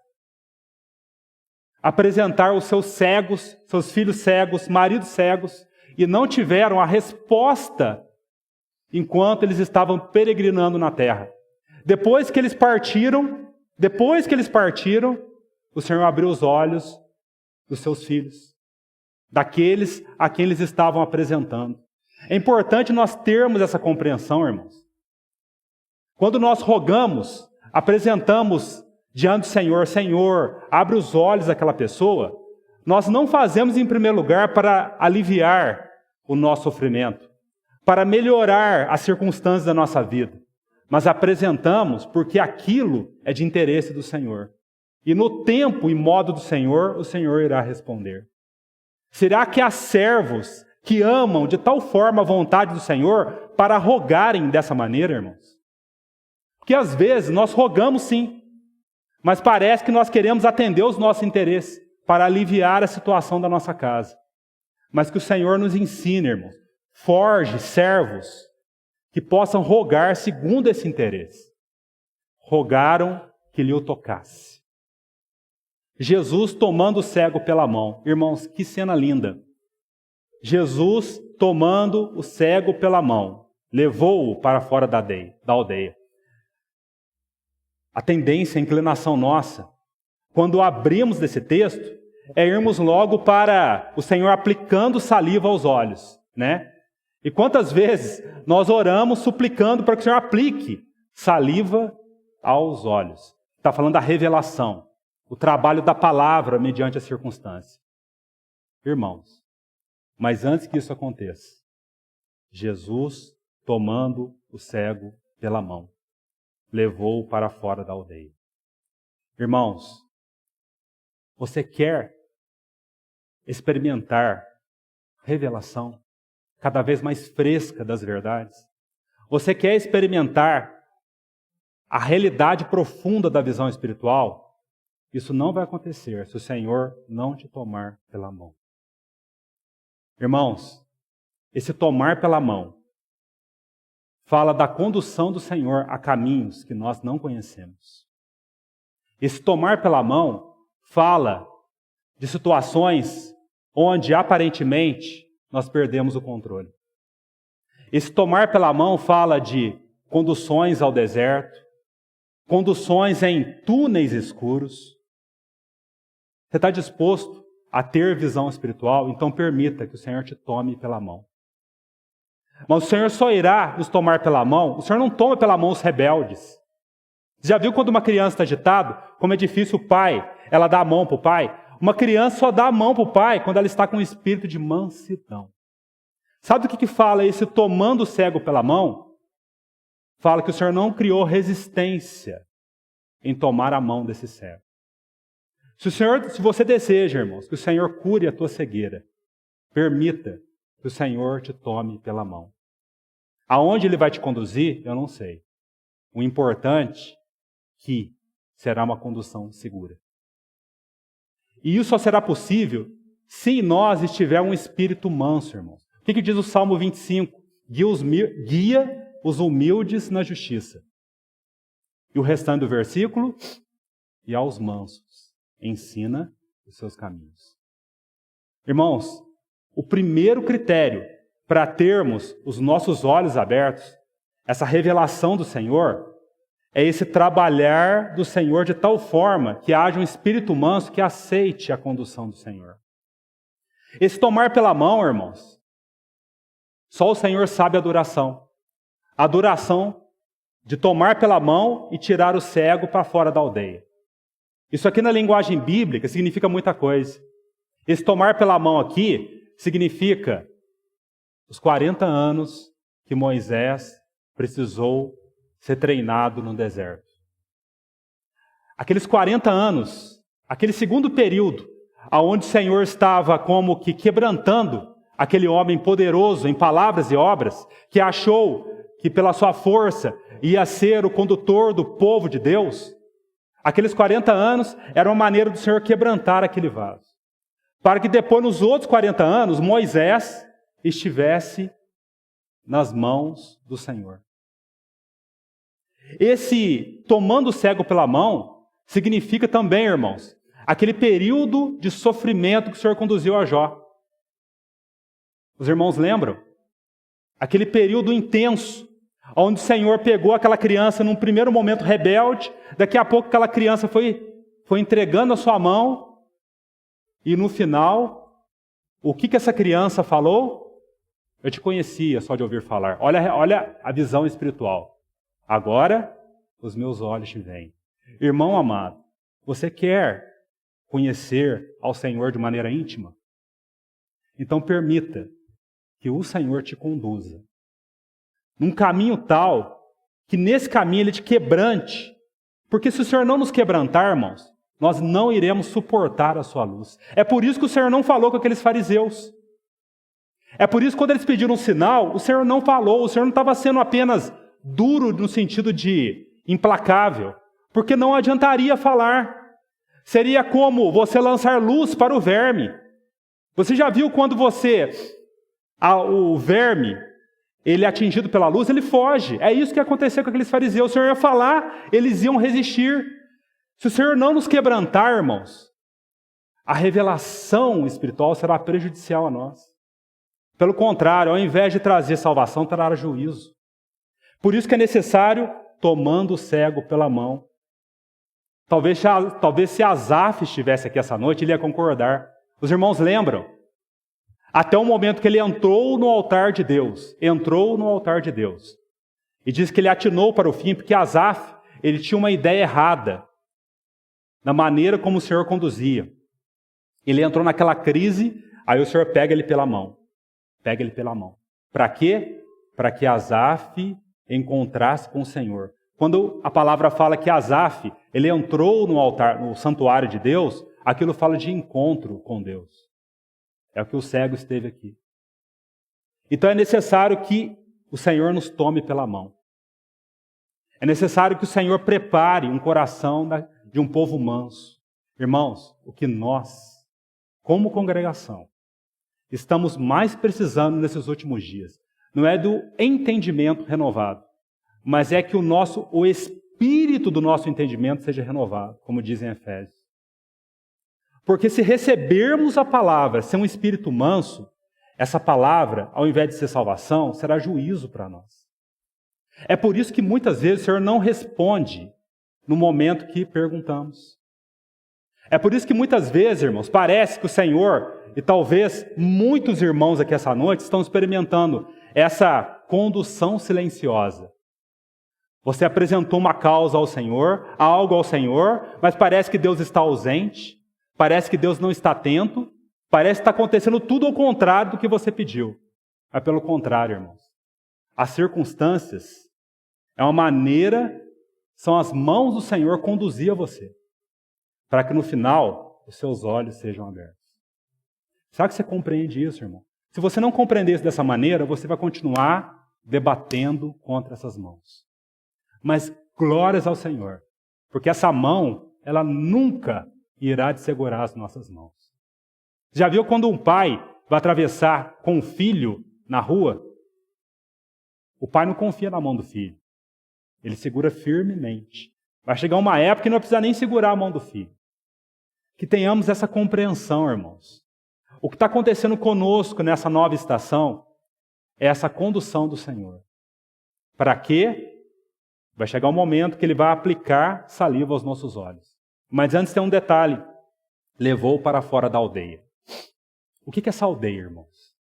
apresentar os seus cegos, seus filhos cegos, maridos cegos, e não tiveram a resposta enquanto eles estavam peregrinando na terra. Depois que eles partiram, o Senhor abriu os olhos dos seus filhos, daqueles a quem eles estavam apresentando. É importante nós termos essa compreensão, irmãos. Quando nós rogamos, apresentamos diante do Senhor, Senhor, abre os olhos daquela pessoa, nós não fazemos em primeiro lugar para aliviar o nosso sofrimento, para melhorar as circunstâncias da nossa vida, mas apresentamos porque aquilo é de interesse do Senhor. E no tempo e modo do Senhor, o Senhor irá responder. Será que há servos que amam de tal forma a vontade do Senhor para rogarem dessa maneira, irmãos? Porque às vezes nós rogamos sim, mas parece que nós queremos atender os nossos interesses para aliviar a situação da nossa casa. Mas que o Senhor nos ensine, irmãos, forge servos que possam rogar segundo esse interesse. Rogaram que lhe o tocasse. Jesus tomando o cego pela mão. Irmãos, que cena linda. Jesus tomando o cego pela mão, levou-o para fora da aldeia. A tendência, a inclinação nossa, quando abrimos desse texto, é irmos logo para o Senhor aplicando saliva aos olhos, né? E quantas vezes nós oramos suplicando para que o Senhor aplique saliva aos olhos. Está falando da revelação, o trabalho da palavra mediante a circunstância. Irmãos, mas antes que isso aconteça, Jesus, tomando o cego pela mão, levou-o para fora da aldeia. Irmãos, você quer experimentar revelação cada vez mais fresca das verdades? Você quer experimentar a realidade profunda da visão espiritual? Isso não vai acontecer se o Senhor não te tomar pela mão. Irmãos, esse tomar pela mão fala da condução do Senhor a caminhos que nós não conhecemos. Esse tomar pela mão fala de situações onde aparentemente nós perdemos o controle. Esse tomar pela mão fala de conduções ao deserto, conduções em túneis escuros. Você está disposto a ter visão espiritual? Então permita que o Senhor te tome pela mão. Mas o Senhor só irá nos tomar pela mão, o Senhor não toma pela mão os rebeldes. Você já viu quando uma criança está agitada, como é difícil o pai, ela dá a mão para o pai? Uma criança só dá a mão para o pai quando ela está com um espírito de mansidão. Sabe o que fala esse tomando o cego pela mão? Fala que o Senhor não criou resistência em tomar a mão desse cego. Se você deseja, irmãos, que o Senhor cure a tua cegueira, permita que o Senhor te tome pela mão. Aonde Ele vai te conduzir, eu não sei. O importante é que será uma condução segura. E isso só será possível se em nós estiver um espírito manso, irmãos. O que diz o Salmo 25? Guia os humildes na justiça. E o restante do versículo? E aos mansos ensina os seus caminhos. Irmãos, o primeiro critério para termos os nossos olhos abertos, essa revelação do Senhor, é esse trabalhar do Senhor de tal forma que haja um espírito manso que aceite a condução do Senhor. Esse tomar pela mão, irmãos, só o Senhor sabe a duração. A duração de tomar pela mão e tirar o cego para fora da aldeia. Isso aqui na linguagem bíblica significa muita coisa. Esse tomar pela mão aqui significa os 40 anos que Moisés precisou ser treinado no deserto. Aqueles 40 anos, aquele segundo período, onde o Senhor estava como que quebrantando aquele homem poderoso em palavras e obras, que achou que pela sua força ia ser o condutor do povo de Deus, aqueles 40 anos era uma maneira do Senhor quebrantar aquele vaso. Para que depois, nos outros 40 anos, Moisés estivesse nas mãos do Senhor. Esse tomando o cego pela mão significa também, irmãos, aquele período de sofrimento que o Senhor conduziu a Jó. Os irmãos lembram? Aquele período intenso, onde o Senhor pegou aquela criança num primeiro momento rebelde, daqui a pouco aquela criança foi entregando a sua mão, e no final, o que essa criança falou? Eu te conhecia só de ouvir falar. Olha a visão espiritual. Agora, os meus olhos te veem. Irmão amado, você quer conhecer ao Senhor de maneira íntima? Então permita que o Senhor te conduza num caminho tal que nesse caminho Ele te quebrante. Porque se o Senhor não nos quebrantar, irmãos, nós não iremos suportar a sua luz. É por isso que o Senhor não falou com aqueles fariseus. É por isso que quando eles pediram um sinal, o Senhor não falou. O Senhor não estava sendo apenas duro no sentido de implacável, porque não adiantaria falar. Seria como você lançar luz para o verme. Você já viu quando o verme, ele é atingido pela luz, ele foge. É isso que aconteceu com aqueles fariseus. O Senhor ia falar, eles iam resistir. Se o Senhor não nos quebrantar, irmãos, a revelação espiritual será prejudicial a nós. Pelo contrário, ao invés de trazer salvação, trará juízo. Por isso que é necessário tomando o cego pela mão. Talvez se Asaf estivesse aqui essa noite, ele ia concordar. Os irmãos lembram? Até o momento que ele entrou no altar de Deus. Entrou no altar de Deus. E diz que ele atinou para o fim, porque Asaf, ele tinha uma ideia errada na maneira como o Senhor conduzia. Ele entrou naquela crise, aí o Senhor pega ele pela mão. Pega ele pela mão. Para quê? Para que Asaf encontrasse com o Senhor. Quando a palavra fala que Asaf, ele entrou no altar, no santuário de Deus, aquilo fala de encontro com Deus. É o que o cego esteve aqui. Então é necessário que o Senhor nos tome pela mão. É necessário que o Senhor prepare um coração de um povo manso. Irmãos, o que nós, como congregação, estamos mais precisando nesses últimos dias, não é do entendimento renovado, mas é que o espírito do nosso entendimento seja renovado, como dizem Efésios. Porque se recebermos a palavra sem um espírito manso, essa palavra, ao invés de ser salvação, será juízo para nós. É por isso que muitas vezes o Senhor não responde no momento que perguntamos. É por isso que muitas vezes, irmãos, parece que o Senhor, e talvez muitos irmãos aqui essa noite, estão experimentando essa condução silenciosa. Você apresentou uma causa ao Senhor, algo ao Senhor, mas parece que Deus está ausente, parece que Deus não está atento, parece que está acontecendo tudo ao contrário do que você pediu. Mas pelo contrário, irmãos, as circunstâncias são as mãos do Senhor conduzir a você, para que no final os seus olhos sejam abertos. Será que você compreende isso, irmão? Se você não compreender isso dessa maneira, você vai continuar debatendo contra essas mãos. Mas glórias ao Senhor, porque essa mão, ela nunca irá de segurar as nossas mãos. Já viu quando um pai vai atravessar com um filho na rua? O pai não confia na mão do filho. Ele segura firmemente. Vai chegar uma época que não vai precisar nem segurar a mão do filho. Que tenhamos essa compreensão, irmãos. O que está acontecendo conosco nessa nova estação é essa condução do Senhor. Para quê? Vai chegar um momento que Ele vai aplicar saliva aos nossos olhos. Mas antes tem um detalhe. Levou para fora da aldeia. O que é essa aldeia, irmãos?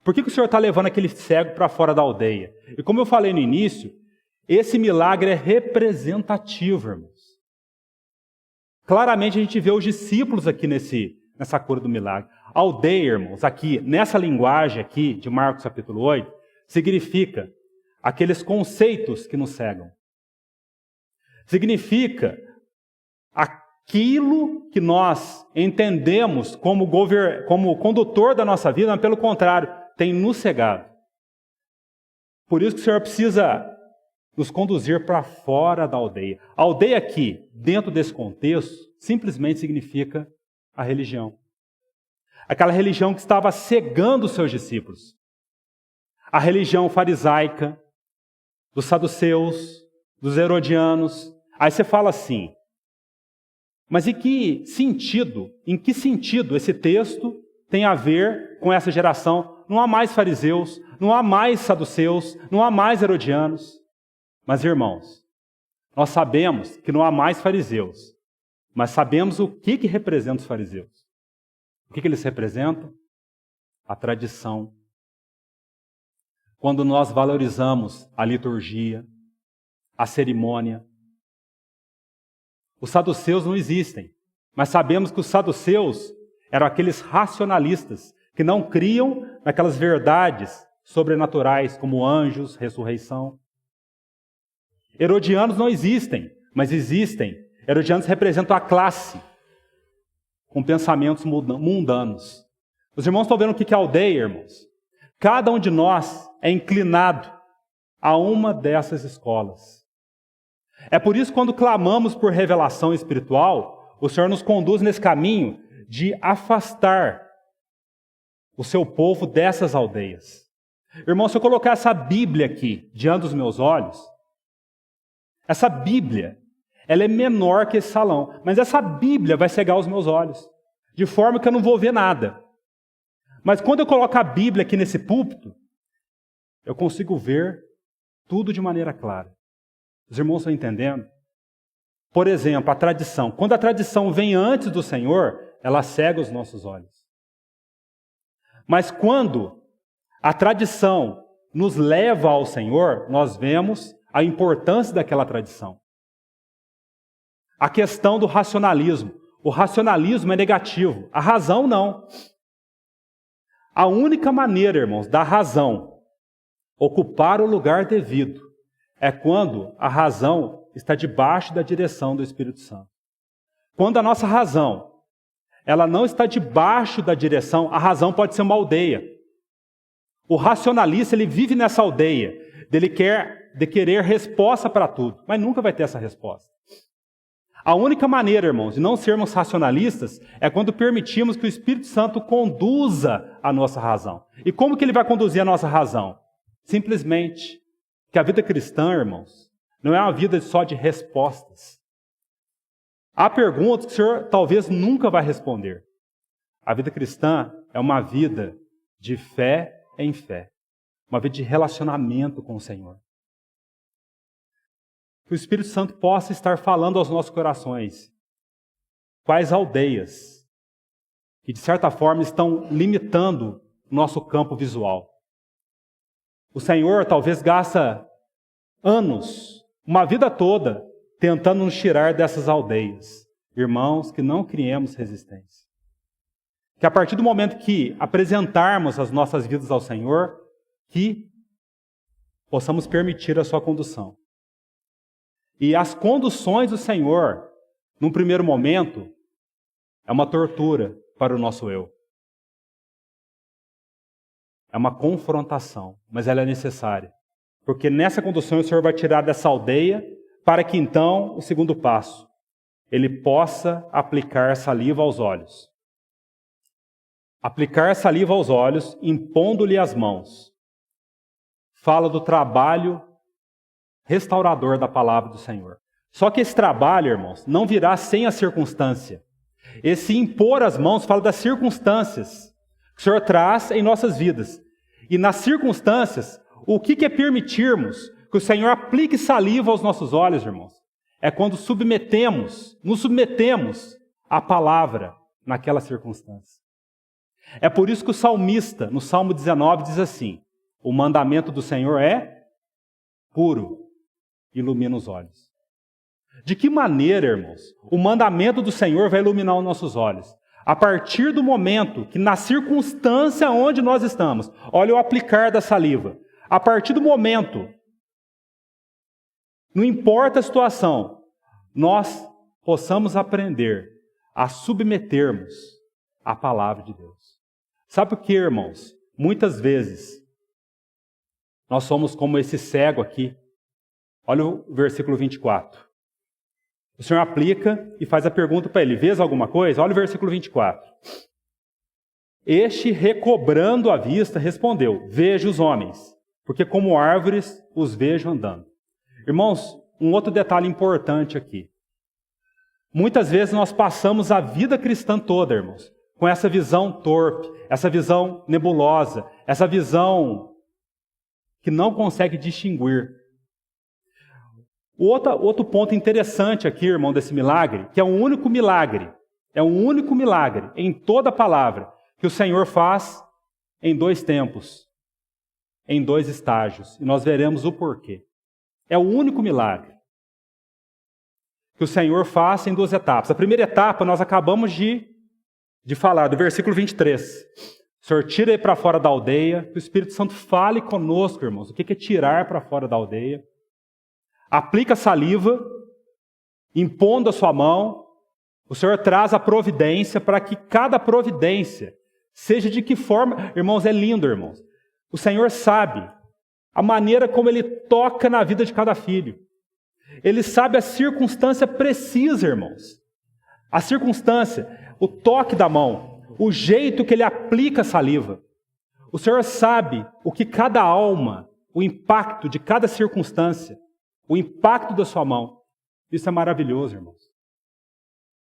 Por que o Senhor está levando aquele cego para fora da aldeia? E como eu falei no início, esse milagre é representativo, irmãos. Claramente a gente vê os discípulos aqui nessa cura do milagre. Aldeia, irmãos, aqui, nessa linguagem aqui de Marcos capítulo 8, significa aqueles conceitos que nos cegam. Significa aquilo que nós entendemos como condutor da nossa vida, mas pelo contrário, tem nos cegado. Por isso que o Senhor precisa nos conduzir para fora da aldeia. A aldeia aqui, dentro desse contexto, simplesmente significa a religião. Aquela religião que estava cegando os seus discípulos. A religião farisaica, dos saduceus, dos herodianos. Aí você fala assim, Mas em que sentido esse texto tem a ver com essa geração? Não há mais fariseus, não há mais saduceus, não há mais herodianos. Mas, irmãos, nós sabemos que não há mais fariseus, mas sabemos o que representa os fariseus. O que eles representam? A tradição. Quando nós valorizamos a liturgia, a cerimônia. Os saduceus não existem, mas sabemos que os saduceus eram aqueles racionalistas que não criam naquelas verdades sobrenaturais, como anjos, ressurreição. Herodianos não existem, mas existem. Herodianos representam a classe, com pensamentos mundanos. Os irmãos estão vendo o que é aldeia, irmãos? Cada um de nós é inclinado a uma dessas escolas. É por isso que quando clamamos por revelação espiritual, o Senhor nos conduz nesse caminho de afastar o seu povo dessas aldeias. Irmão, se eu colocar essa Bíblia aqui diante dos meus olhos, essa Bíblia, ela é menor que esse salão, mas essa Bíblia vai cegar os meus olhos, de forma que eu não vou ver nada. Mas quando eu coloco a Bíblia aqui nesse púlpito, eu consigo ver tudo de maneira clara. Os irmãos estão entendendo? Por exemplo, a tradição. Quando a tradição vem antes do Senhor, ela cega os nossos olhos. Mas quando a tradição nos leva ao Senhor, nós vemos a importância daquela tradição. A questão do racionalismo. O racionalismo é negativo, a razão não. A única maneira, irmãos, da razão ocupar o lugar devido é quando a razão está debaixo da direção do Espírito Santo. Quando a nossa razão ela não está debaixo da direção, a razão pode ser uma aldeia. O racionalista, ele vive nessa aldeia, de querer resposta para tudo, mas nunca vai ter essa resposta. A única maneira, irmãos, de não sermos racionalistas é quando permitimos que o Espírito Santo conduza a nossa razão. E como que ele vai conduzir a nossa razão? Simplesmente que a vida cristã, irmãos, não é uma vida só de respostas. Há perguntas que o Senhor talvez nunca vai responder. A vida cristã é uma vida de fé em fé. Uma vida de relacionamento com o Senhor. Que o Espírito Santo possa estar falando aos nossos corações. Quais aldeias que, de certa forma, estão limitando o nosso campo visual. O Senhor talvez gasta anos, uma vida toda, tentando nos tirar dessas aldeias. Irmãos, que não criemos resistência. Que a partir do momento que apresentarmos as nossas vidas ao Senhor, que possamos permitir a sua condução. E as conduções do Senhor, num primeiro momento, é uma tortura para o nosso eu. É uma confrontação, mas ela é necessária. Porque nessa condução o Senhor vai tirar dessa aldeia para que então, o segundo passo, ele possa aplicar saliva aos olhos. Aplicar saliva aos olhos, impondo-lhe as mãos. Fala do trabalho restaurador da palavra do Senhor. Só que esse trabalho, irmãos, não virá sem a circunstância. Esse impor as mãos fala das circunstâncias que o Senhor traz em nossas vidas. E nas circunstâncias, o que é permitirmos que o Senhor aplique saliva aos nossos olhos, irmãos? É quando nos submetemos à palavra naquela circunstância. É por isso que o salmista, no Salmo 19, diz assim: o mandamento do Senhor é puro, ilumina os olhos. De que maneira, irmãos, o mandamento do Senhor vai iluminar os nossos olhos? A partir do momento que, na circunstância onde nós estamos, olha o aplicar da saliva. A partir do momento, não importa a situação, nós possamos aprender a submetermos à palavra de Deus. Sabe o que, irmãos? Muitas vezes, nós somos como esse cego aqui. Olha o versículo 24. O Senhor aplica e faz a pergunta para ele: vês alguma coisa? Olha o versículo 24. Este, recobrando a vista, respondeu: vejo os homens, porque como árvores os vejo andando. Irmãos, um outro detalhe importante aqui. Muitas vezes nós passamos a vida cristã toda, irmãos, com essa visão torpe, essa visão nebulosa, essa visão que não consegue distinguir. Outro ponto interessante aqui, irmão, desse milagre, que é um único milagre em toda a palavra, que o Senhor faz em 2 tempos, em 2 estágios, e nós veremos o porquê. É o único milagre que o Senhor faz em 2 etapas. A primeira etapa nós acabamos de falar, do versículo 23. O Senhor tira ele para fora da aldeia, que o Espírito Santo fale conosco, irmãos. O que é tirar para fora da aldeia? Aplica saliva, impondo a sua mão. O Senhor traz a providência para que cada providência, seja de que forma... Irmãos, é lindo, irmãos. O Senhor sabe a maneira como Ele toca na vida de cada filho. Ele sabe a circunstância precisa, irmãos. A circunstância, o toque da mão, o jeito que Ele aplica a saliva. O Senhor sabe o que cada alma, o impacto de cada circunstância, o impacto da sua mão. Isso é maravilhoso, irmãos.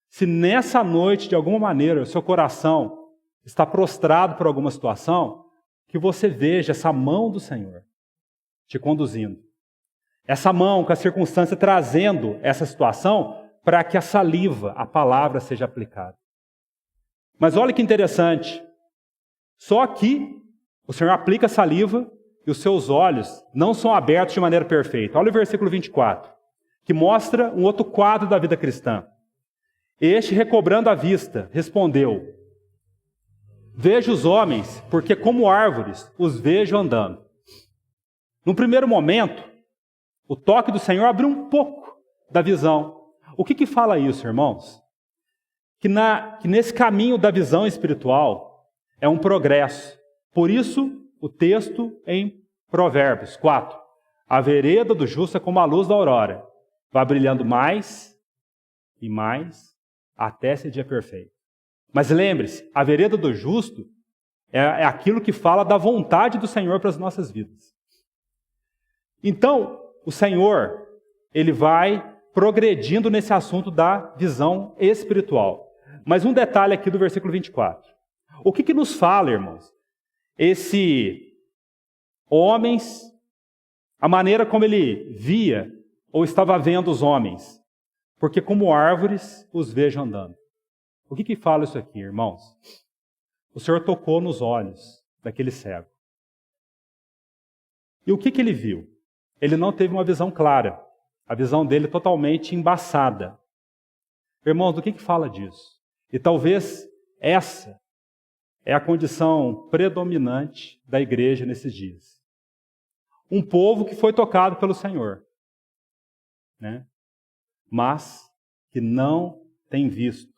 Se nessa noite, de alguma maneira, o seu coração está prostrado por alguma situação, que você veja essa mão do Senhor te conduzindo. Essa mão com a circunstância trazendo essa situação para que a saliva, a palavra, seja aplicada. Mas olha que interessante. Só aqui o Senhor aplica a saliva e os seus olhos não são abertos de maneira perfeita. Olha o versículo 24, que mostra um outro quadro da vida cristã. Este, recobrando a vista, respondeu: vejo os homens, porque como árvores os vejo andando. No primeiro momento, o toque do Senhor abriu um pouco da visão. O que fala isso, irmãos? Que nesse caminho da visão espiritual é um progresso. Por isso, o texto em Provérbios 4. A vereda do justo é como a luz da aurora. Vai brilhando mais e mais até ser dia perfeito. Mas lembre-se, a vereda do justo é aquilo que fala da vontade do Senhor para as nossas vidas. Então, o Senhor, Ele vai progredindo nesse assunto da visão espiritual. Mas um detalhe aqui do versículo 24. O que nos fala, irmãos? A maneira como ele via ou estava vendo os homens. Porque como árvores os vejo andando. O que fala isso aqui, irmãos? O Senhor tocou nos olhos daquele cego. E o que ele viu? Ele não teve uma visão clara. A visão dele totalmente embaçada. Irmãos, do que fala disso? E talvez essa é a condição predominante da igreja nesses dias. Um povo que foi tocado pelo Senhor, né? Mas que não tem visto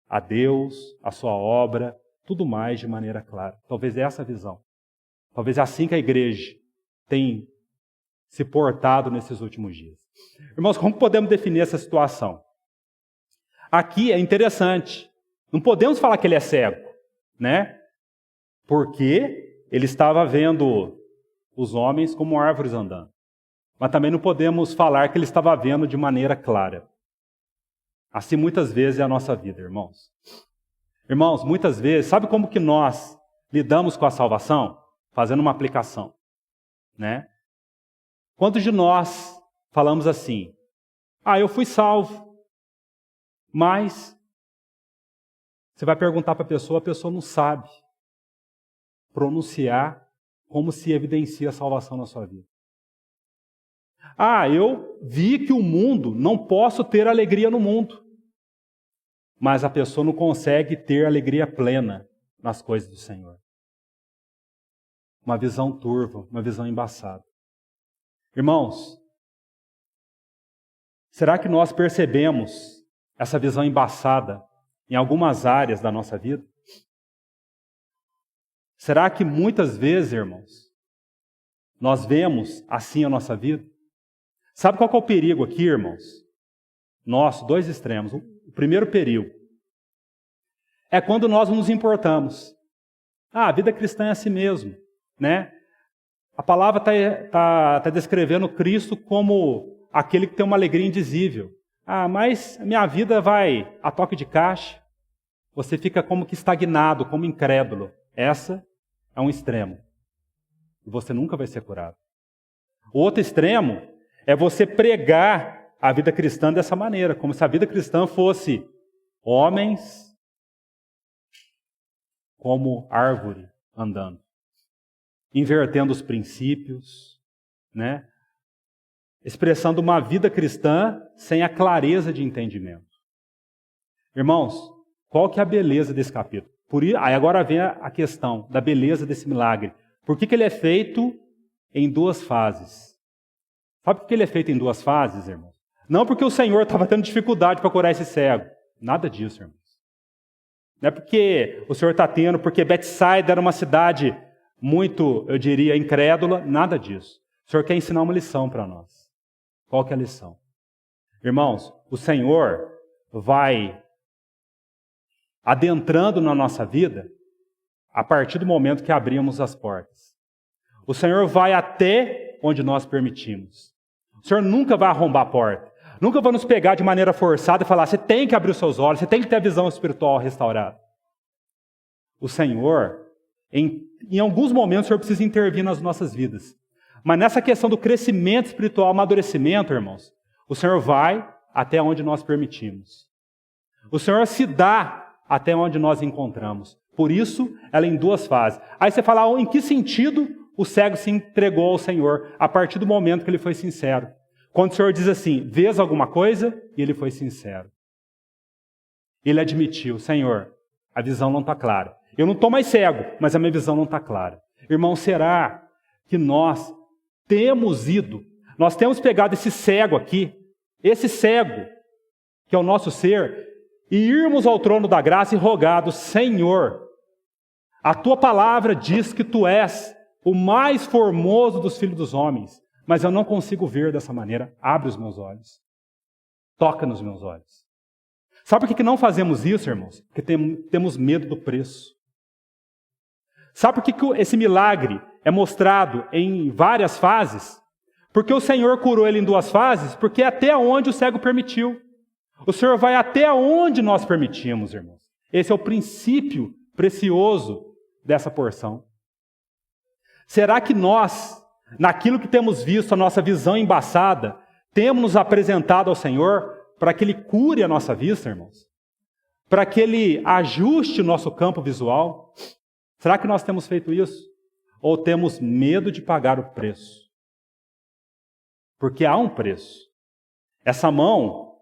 a Deus, a sua obra, tudo mais de maneira clara. Talvez essa visão. Talvez é assim que a igreja tem se portado nesses últimos dias. Irmãos, como podemos definir essa situação? Aqui é interessante. Não podemos falar que ele é cego, né? Porque ele estava vendo os homens como árvores andando. Mas também não podemos falar que ele estava vendo de maneira clara. Assim muitas vezes é a nossa vida, irmãos. Irmãos, muitas vezes, sabe como que nós lidamos com a salvação? Fazendo uma aplicação, né? Quantos de nós falamos assim: eu fui salvo, mas você vai perguntar para a pessoa não sabe pronunciar como se evidencia a salvação na sua vida. Eu vi que o mundo, não posso ter alegria no mundo. Mas a pessoa não consegue ter alegria plena nas coisas do Senhor. Uma visão turva, uma visão embaçada. Irmãos, será que nós percebemos essa visão embaçada em algumas áreas da nossa vida? Será que muitas vezes, irmãos, nós vemos assim a nossa vida? Sabe qual que é o perigo aqui, irmãos? Nosso, 2 extremos. O primeiro perigo é quando nós nos importamos. A vida cristã é assim mesmo, né? A palavra está descrevendo Cristo como aquele que tem uma alegria indizível. mas minha vida vai a toque de caixa. Você fica como que estagnado, como incrédulo. Essa é um extremo. E você nunca vai ser curado. O outro extremo é você pregar a vida cristã dessa maneira, como se a vida cristã fosse homens como árvore andando, invertendo os princípios, né? Expressando uma vida cristã sem a clareza de entendimento. Irmãos, qual que é a beleza desse capítulo? Aí agora vem a questão da beleza desse milagre. Por que ele é feito em duas fases? Sabe por que ele é feito em duas fases, irmãos? Não porque o Senhor estava tendo dificuldade para curar esse cego. Nada disso, irmãos. Não é porque o Senhor está tendo, porque Betsaida era uma cidade muito, eu diria, incrédula. Nada disso. O Senhor quer ensinar uma lição para nós. Qual que é a lição? Irmãos, o Senhor vai adentrando na nossa vida a partir do momento que abrimos as portas. O Senhor vai até onde nós permitimos. O Senhor nunca vai arrombar a porta. Nunca vai nos pegar de maneira forçada e falar, você tem que abrir os seus olhos, você tem que ter a visão espiritual restaurada. O Senhor, em alguns momentos, o Senhor precisa intervir nas nossas vidas. Mas nessa questão do crescimento espiritual, amadurecimento, irmãos, o Senhor vai até onde nós permitimos. O Senhor se dá até onde nós encontramos. Por isso, ela é em duas fases. Aí você fala, em que sentido o cego se entregou ao Senhor? A partir do momento que ele foi sincero. Quando o Senhor diz assim, vês alguma coisa? E ele foi sincero. Ele admitiu, Senhor, a visão não está clara. Eu não estou mais cego, mas a minha visão não está clara. Irmão, será que nós temos nós temos pegado esse cego aqui, esse cego, que é o nosso ser, e irmos ao trono da graça e rogado, Senhor, a tua palavra diz que tu és o mais formoso dos filhos dos homens, mas eu não consigo ver dessa maneira. Abre os meus olhos. Toca nos meus olhos. Sabe por que não fazemos isso, irmãos? Porque temos medo do preço. Sabe por que esse milagre é mostrado em várias fases? Porque o Senhor curou ele em duas fases, porque é até onde o cego permitiu. O Senhor vai até onde nós permitimos, irmãos. Esse é o princípio precioso dessa porção. Será que nós, naquilo que temos visto, a nossa visão embaçada, temos nos apresentado ao Senhor para que Ele cure a nossa vista, irmãos? Para que Ele ajuste o nosso campo visual? Será que nós temos feito isso? Ou temos medo de pagar o preço? Porque há um preço. Essa mão,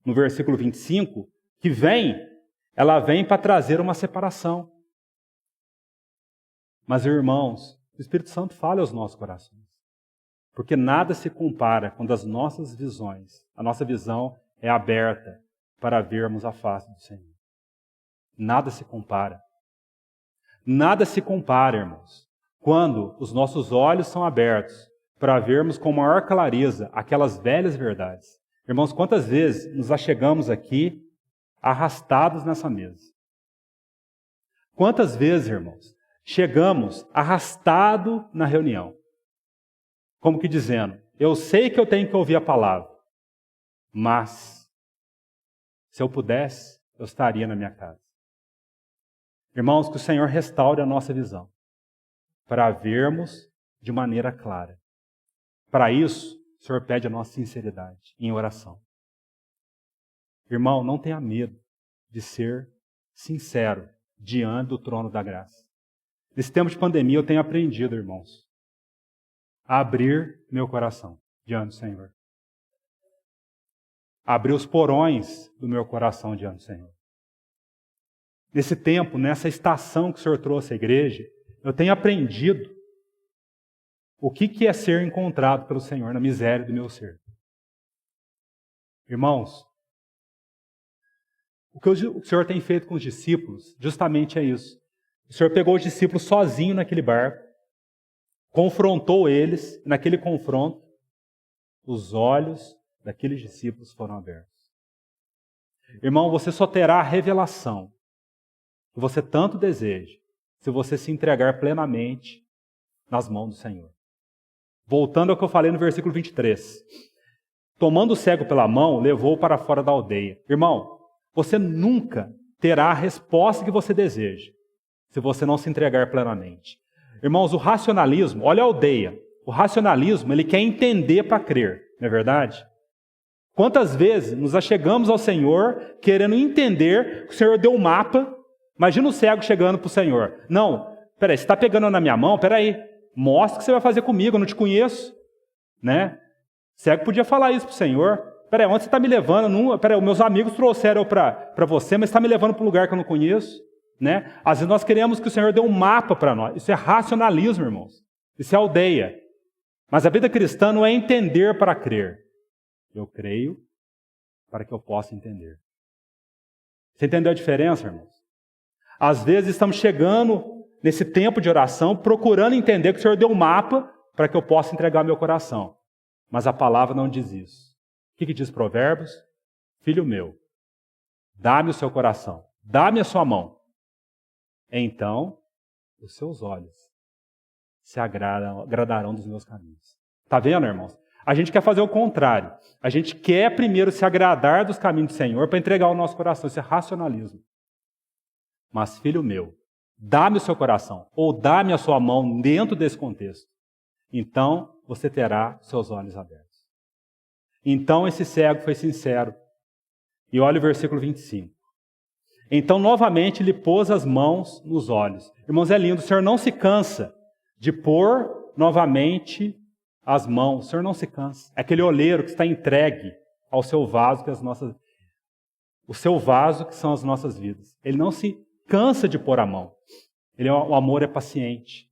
no versículo 25, que ela vem para trazer uma separação. Mas, irmãos, o Espírito Santo fala aos nossos corações. Porque nada se compara quando as nossas visões, a nossa visão é aberta para vermos a face do Senhor. Nada se compara. Nada se compara, irmãos, quando os nossos olhos são abertos para vermos com maior clareza aquelas velhas verdades. Irmãos, quantas vezes nos achegamos aqui arrastados nessa mesa? Quantas vezes, irmãos, chegamos arrastados na reunião? Como que dizendo, eu sei que eu tenho que ouvir a palavra, mas se eu pudesse, eu estaria na minha casa. Irmãos, que o Senhor restaure a nossa visão, para vermos de maneira clara. Para isso, o Senhor pede a nossa sinceridade em oração. Irmão, não tenha medo de ser sincero diante do trono da graça. Nesse tempo de pandemia, eu tenho aprendido, irmãos, a abrir meu coração diante do Senhor. Abrir os porões do meu coração diante do Senhor. Nesse tempo, nessa estação que o Senhor trouxe à igreja, eu tenho aprendido o que é ser encontrado pelo Senhor na miséria do meu ser. Irmãos, o que o Senhor tem feito com os discípulos justamente é isso. O Senhor pegou os discípulos sozinho naquele barco, confrontou eles, naquele confronto, os olhos daqueles discípulos foram abertos. Irmão, você só terá a revelação que você tanto deseja se você se entregar plenamente nas mãos do Senhor. Voltando ao que eu falei no versículo 23. tomando o cego pela mão, levou-o para fora da aldeia. Irmão, você nunca terá a resposta que você deseja, se você não se entregar plenamente. Irmãos, o racionalismo, olha a aldeia. O racionalismo, ele quer entender para crer, não é verdade? Quantas vezes nos achegamos ao Senhor querendo entender que o Senhor deu um mapa? Imagina o cego chegando para o Senhor. Não, peraí, você está pegando na minha mão? Peraí, mostra o que você vai fazer comigo, eu não te conheço. Né? O cego podia falar isso para o Senhor. Peraí, onde você está me levando? Peraí, meus amigos trouxeram para você, mas está me levando para um lugar que eu não conheço. Né? Às vezes nós queremos que o Senhor dê um mapa para nós. Isso é racionalismo, irmãos. Isso é aldeia. Mas a vida cristã não é entender para crer. Eu creio para que eu possa entender. Você entendeu a diferença, irmãos? Às vezes estamos chegando nesse tempo de oração, procurando entender que o Senhor deu um mapa para que eu possa entregar meu coração. Mas a palavra não diz isso. O que diz Provérbios? Filho meu, dá-me o seu coração, dá-me a sua mão. Então, os seus olhos se agradarão dos meus caminhos. Está vendo, irmãos? A gente quer fazer o contrário. A gente quer primeiro se agradar dos caminhos do Senhor para entregar o nosso coração. Isso é racionalismo. Mas, filho meu, dá-me o seu coração, ou dá-me a sua mão dentro desse contexto. Então, você terá seus olhos abertos. Então, esse cego foi sincero. E olha o versículo 25. Então, novamente, ele pôs as mãos nos olhos. Irmãos, é lindo. O Senhor não se cansa de pôr novamente as mãos. O Senhor não se cansa. É aquele oleiro que está entregue ao seu vaso, o seu vaso que são as nossas vidas. Ele não se cansa de pôr a mão. O amor é paciente.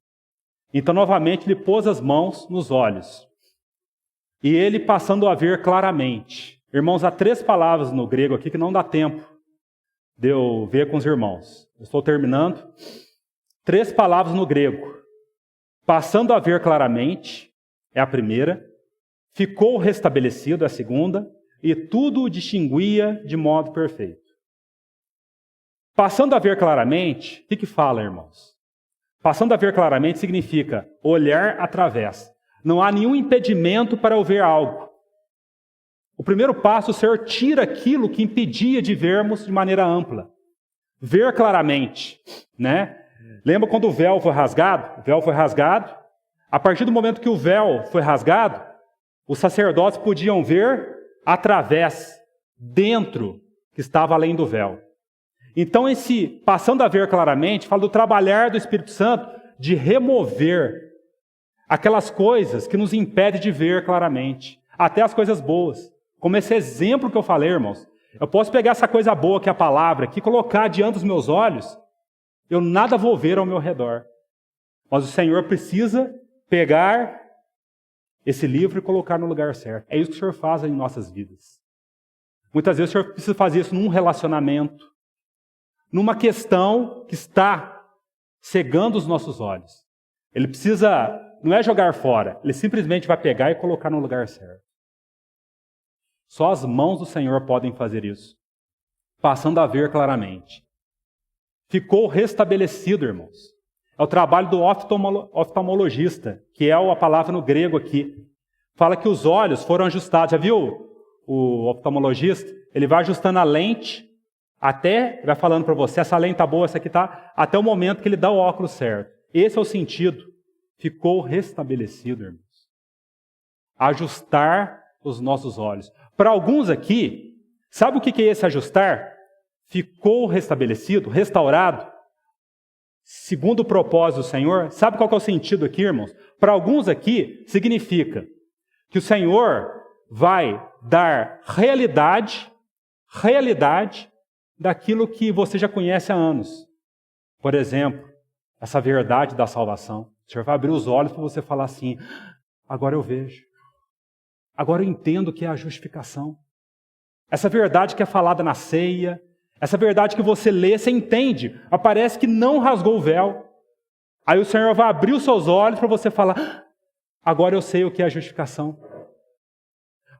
Então, novamente, ele pôs as mãos nos olhos. E ele passando a ver claramente. Irmãos, há 3 palavras no grego aqui que não dá tempo de eu ver com os irmãos. Eu estou terminando. 3 palavras no grego. Passando a ver claramente, é a primeira. Ficou restabelecido, é a segunda. E tudo o distinguia de modo perfeito. Passando a ver claramente, o que fala, irmãos? Passando a ver claramente significa olhar através. Não há nenhum impedimento para eu ver algo. O primeiro passo, o Senhor tira aquilo que impedia de vermos de maneira ampla. Ver claramente, né? Lembra quando o véu foi rasgado? O véu foi rasgado. A partir do momento que o véu foi rasgado, os sacerdotes podiam ver através, dentro, que estava além do véu. Então, esse passando a ver claramente, fala do trabalhar do Espírito Santo de remover aquelas coisas que nos impedem de ver claramente, até as coisas boas. Como esse exemplo que eu falei, irmãos. Eu posso pegar essa coisa boa que é a palavra aqui, colocar diante dos meus olhos, eu nada vou ver ao meu redor. Mas o Senhor precisa pegar esse livro e colocar no lugar certo. É isso que o Senhor faz em nossas vidas. Muitas vezes o Senhor precisa fazer isso num relacionamento, numa questão que está cegando os nossos olhos. Ele precisa, não é jogar fora, ele simplesmente vai pegar e colocar no lugar certo. Só as mãos do Senhor podem fazer isso, passando a ver claramente. Ficou restabelecido, irmãos. É o trabalho do oftalmologista, que é a palavra no grego aqui. Fala que os olhos foram ajustados. Já viu o oftalmologista? Ele vai ajustando a lente, até, vai falando para você, essa lente está boa, essa aqui está, até o momento que ele dá o óculos certo. Esse é o sentido. Ficou restabelecido, irmãos. Ajustar os nossos olhos. Para alguns aqui, sabe o que é esse ajustar? Ficou restabelecido, restaurado, segundo o propósito do Senhor. Sabe qual que é o sentido aqui, irmãos? Para alguns aqui, significa que o Senhor vai dar realidade daquilo que você já conhece há anos. Por exemplo, essa verdade da salvação. O Senhor vai abrir os olhos para você falar assim, agora eu vejo. Agora eu entendo o que é a justificação. Essa verdade que é falada na ceia, essa verdade que você lê, você entende, mas parece que não rasgou o véu. Aí o Senhor vai abrir os seus olhos para você falar, agora eu sei o que é a justificação.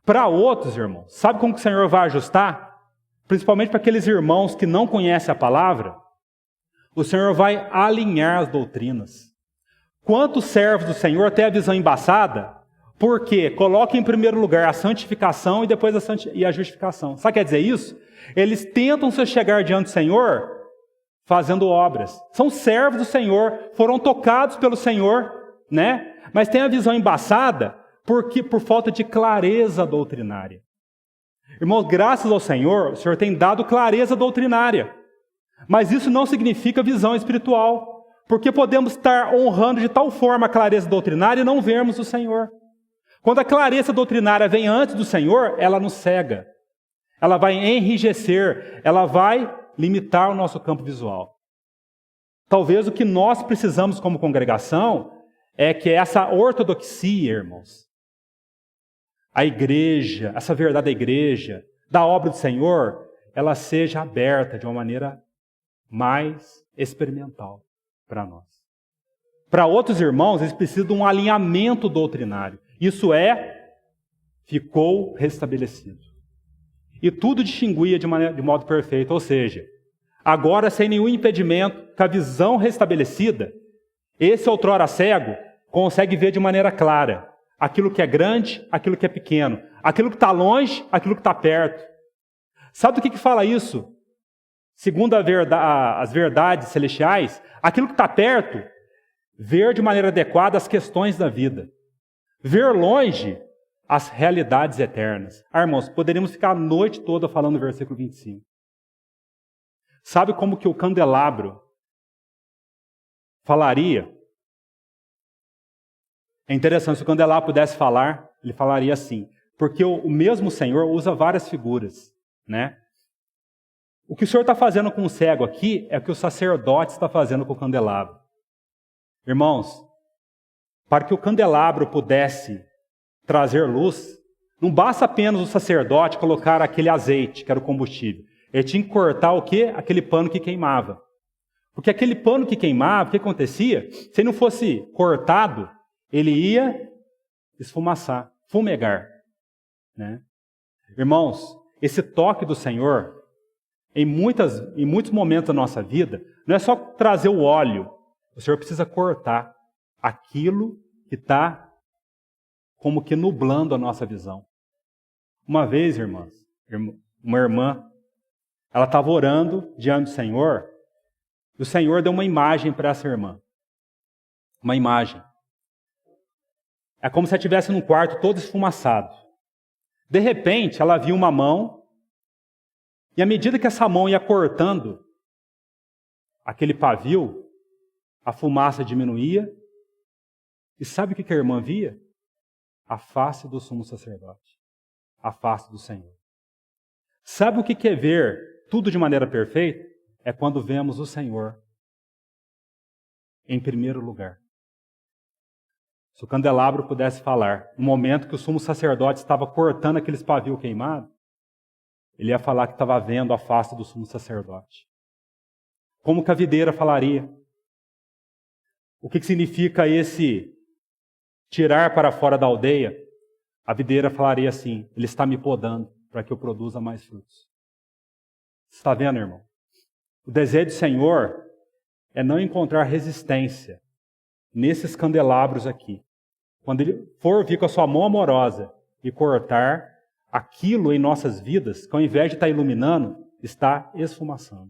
Para outros, irmãos, sabe como que o Senhor vai ajustar? Principalmente para aqueles irmãos que não conhecem a palavra, o Senhor vai alinhar as doutrinas. Quantos servos do Senhor têm a visão embaçada? Porque coloca em primeiro lugar a santificação e depois a justificação. Sabe o que quer dizer isso? Eles tentam se chegar diante do Senhor fazendo obras. São servos do Senhor, foram tocados pelo Senhor, né? Mas tem a visão embaçada por falta de clareza doutrinária. Irmãos, graças ao Senhor, o Senhor tem dado clareza doutrinária. Mas isso não significa visão espiritual. Porque podemos estar honrando de tal forma a clareza doutrinária e não vermos o Senhor. Quando a clareza doutrinária vem antes do Senhor, ela nos cega. Ela vai enrijecer, ela vai limitar o nosso campo visual. Talvez o que nós precisamos como congregação é que essa ortodoxia, irmãos, a igreja, essa verdade da igreja, da obra do Senhor, ela seja aberta de uma maneira mais experimental para nós. Para outros irmãos, eles precisam de um alinhamento doutrinário. Isso ficou restabelecido. E tudo distinguia de modo perfeito, ou seja, agora sem nenhum impedimento, com a visão restabelecida, esse outrora cego consegue ver de maneira clara aquilo que é grande, aquilo que é pequeno, aquilo que está longe, aquilo que está perto. Sabe do que fala isso? Segundo as verdades celestiais, aquilo que está perto, ver de maneira adequada as questões da vida. Ver longe as realidades eternas. Irmãos, poderíamos ficar a noite toda falando no versículo 25. Sabe como que o candelabro falaria? É interessante, se o candelabro pudesse falar, ele falaria assim, porque o mesmo Senhor usa várias figuras, né? O que o Senhor está fazendo com o cego aqui é o que o sacerdote está fazendo com o candelabro. Irmãos, para que o candelabro pudesse trazer luz, não basta apenas o sacerdote colocar aquele azeite, que era o combustível. Ele tinha que cortar o quê? Aquele pano que queimava. Porque aquele pano que queimava, o que acontecia? Se ele não fosse cortado, ele ia esfumaçar, fumegar. Né? Irmãos, esse toque do Senhor, em muitos momentos da nossa vida, não é só trazer o óleo. O Senhor precisa cortar aquilo que está como que nublando a nossa visão. Uma vez, irmãs, uma irmã, ela estava orando diante do Senhor, e o Senhor deu uma imagem para essa irmã. Uma imagem. É como se ela estivesse num quarto todo esfumaçado. De repente, ela viu uma mão, e à medida que essa mão ia cortando aquele pavio, a fumaça diminuía. E sabe o que a irmã via? A face do sumo sacerdote. A face do Senhor. Sabe o que é ver tudo de maneira perfeita? É quando vemos o Senhor em primeiro lugar. Se o candelabro pudesse falar, no momento que o sumo sacerdote estava cortando aqueles pavios queimados, ele ia falar que estava vendo a face do sumo sacerdote. Como que a videira falaria? O que significa esse tirar para fora da aldeia? A videira falaria assim, ele está me podando para que eu produza mais frutos. Você está vendo, irmão? O desejo do Senhor é não encontrar resistência nesses candelabros aqui. Quando ele for vir com a sua mão amorosa e cortar aquilo em nossas vidas, que ao invés de estar iluminando, está esfumaçando.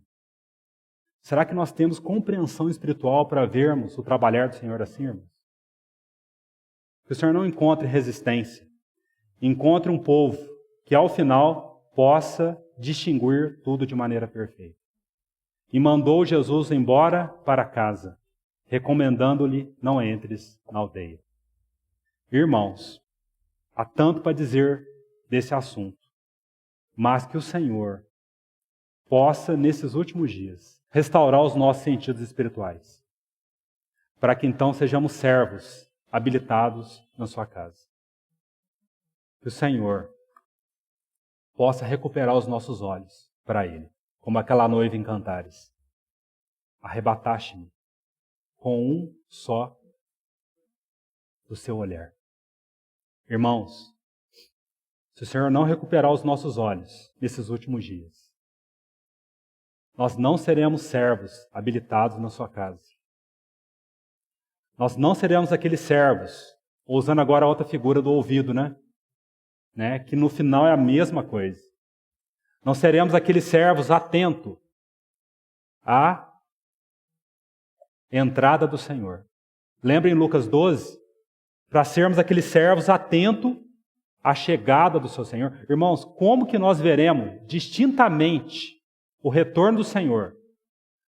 Será que nós temos compreensão espiritual para vermos o trabalhar do Senhor assim, irmãos? Que o Senhor não encontre resistência. Encontre um povo que, ao final, possa distinguir tudo de maneira perfeita. E mandou Jesus embora para casa, recomendando-lhe, não entres na aldeia. Irmãos, há tanto para dizer desse assunto, mas que o Senhor possa, nesses últimos dias, restaurar os nossos sentidos espirituais, para que então sejamos servos habilitados na sua casa. Que o Senhor possa recuperar os nossos olhos para Ele, como aquela noiva em Cantares. Arrebataste-me com um só do seu olhar. Irmãos, se o Senhor não recuperar os nossos olhos nesses últimos dias, nós não seremos servos habilitados na sua casa. Nós não seremos aqueles servos Usando agora a outra figura do ouvido, né? Que no final é a mesma coisa. Nós seremos aqueles servos atentos à entrada do Senhor. Lembra em Lucas 12? Para sermos aqueles servos atentos à chegada do seu Senhor. Irmãos, como que nós veremos distintamente o retorno do Senhor?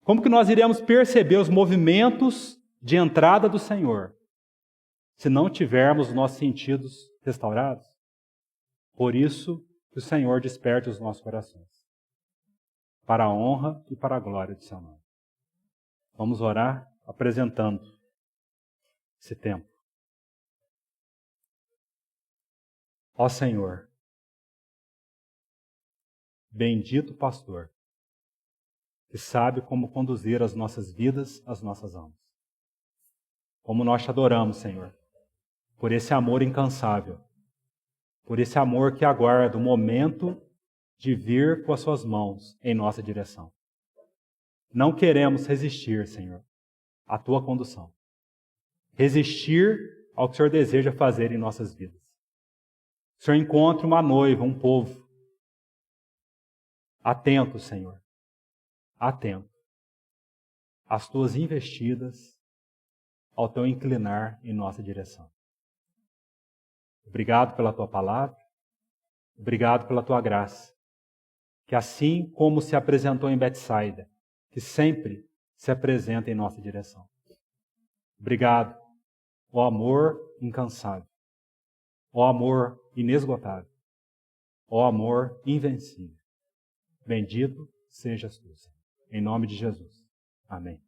Como que nós iremos perceber os movimentos de entrada do Senhor se não tivermos os nossos sentidos restaurados? Por isso que o Senhor desperte os nossos corações, para a honra e para a glória do seu nome. Vamos orar apresentando esse tempo. Ó Senhor, bendito pastor, que sabe como conduzir as nossas vidas, as nossas almas. Como nós te adoramos, Senhor, por esse amor incansável, por esse amor que aguarda o momento de vir com as suas mãos em nossa direção. Não queremos resistir, Senhor, à tua condução. Resistir ao que o Senhor deseja fazer em nossas vidas. O Senhor encontra uma noiva, um povo. Atento, Senhor. Atento às tuas investidas, ao teu inclinar em nossa direção. Obrigado pela tua palavra. Obrigado pela tua graça. Que assim como se apresentou em Betsaida, que sempre se apresenta em nossa direção. Obrigado, ó amor incansável, ó amor inesgotável, ó amor invencível. Bendito sejas tu, Senhor. Em nome de Jesus. Amém.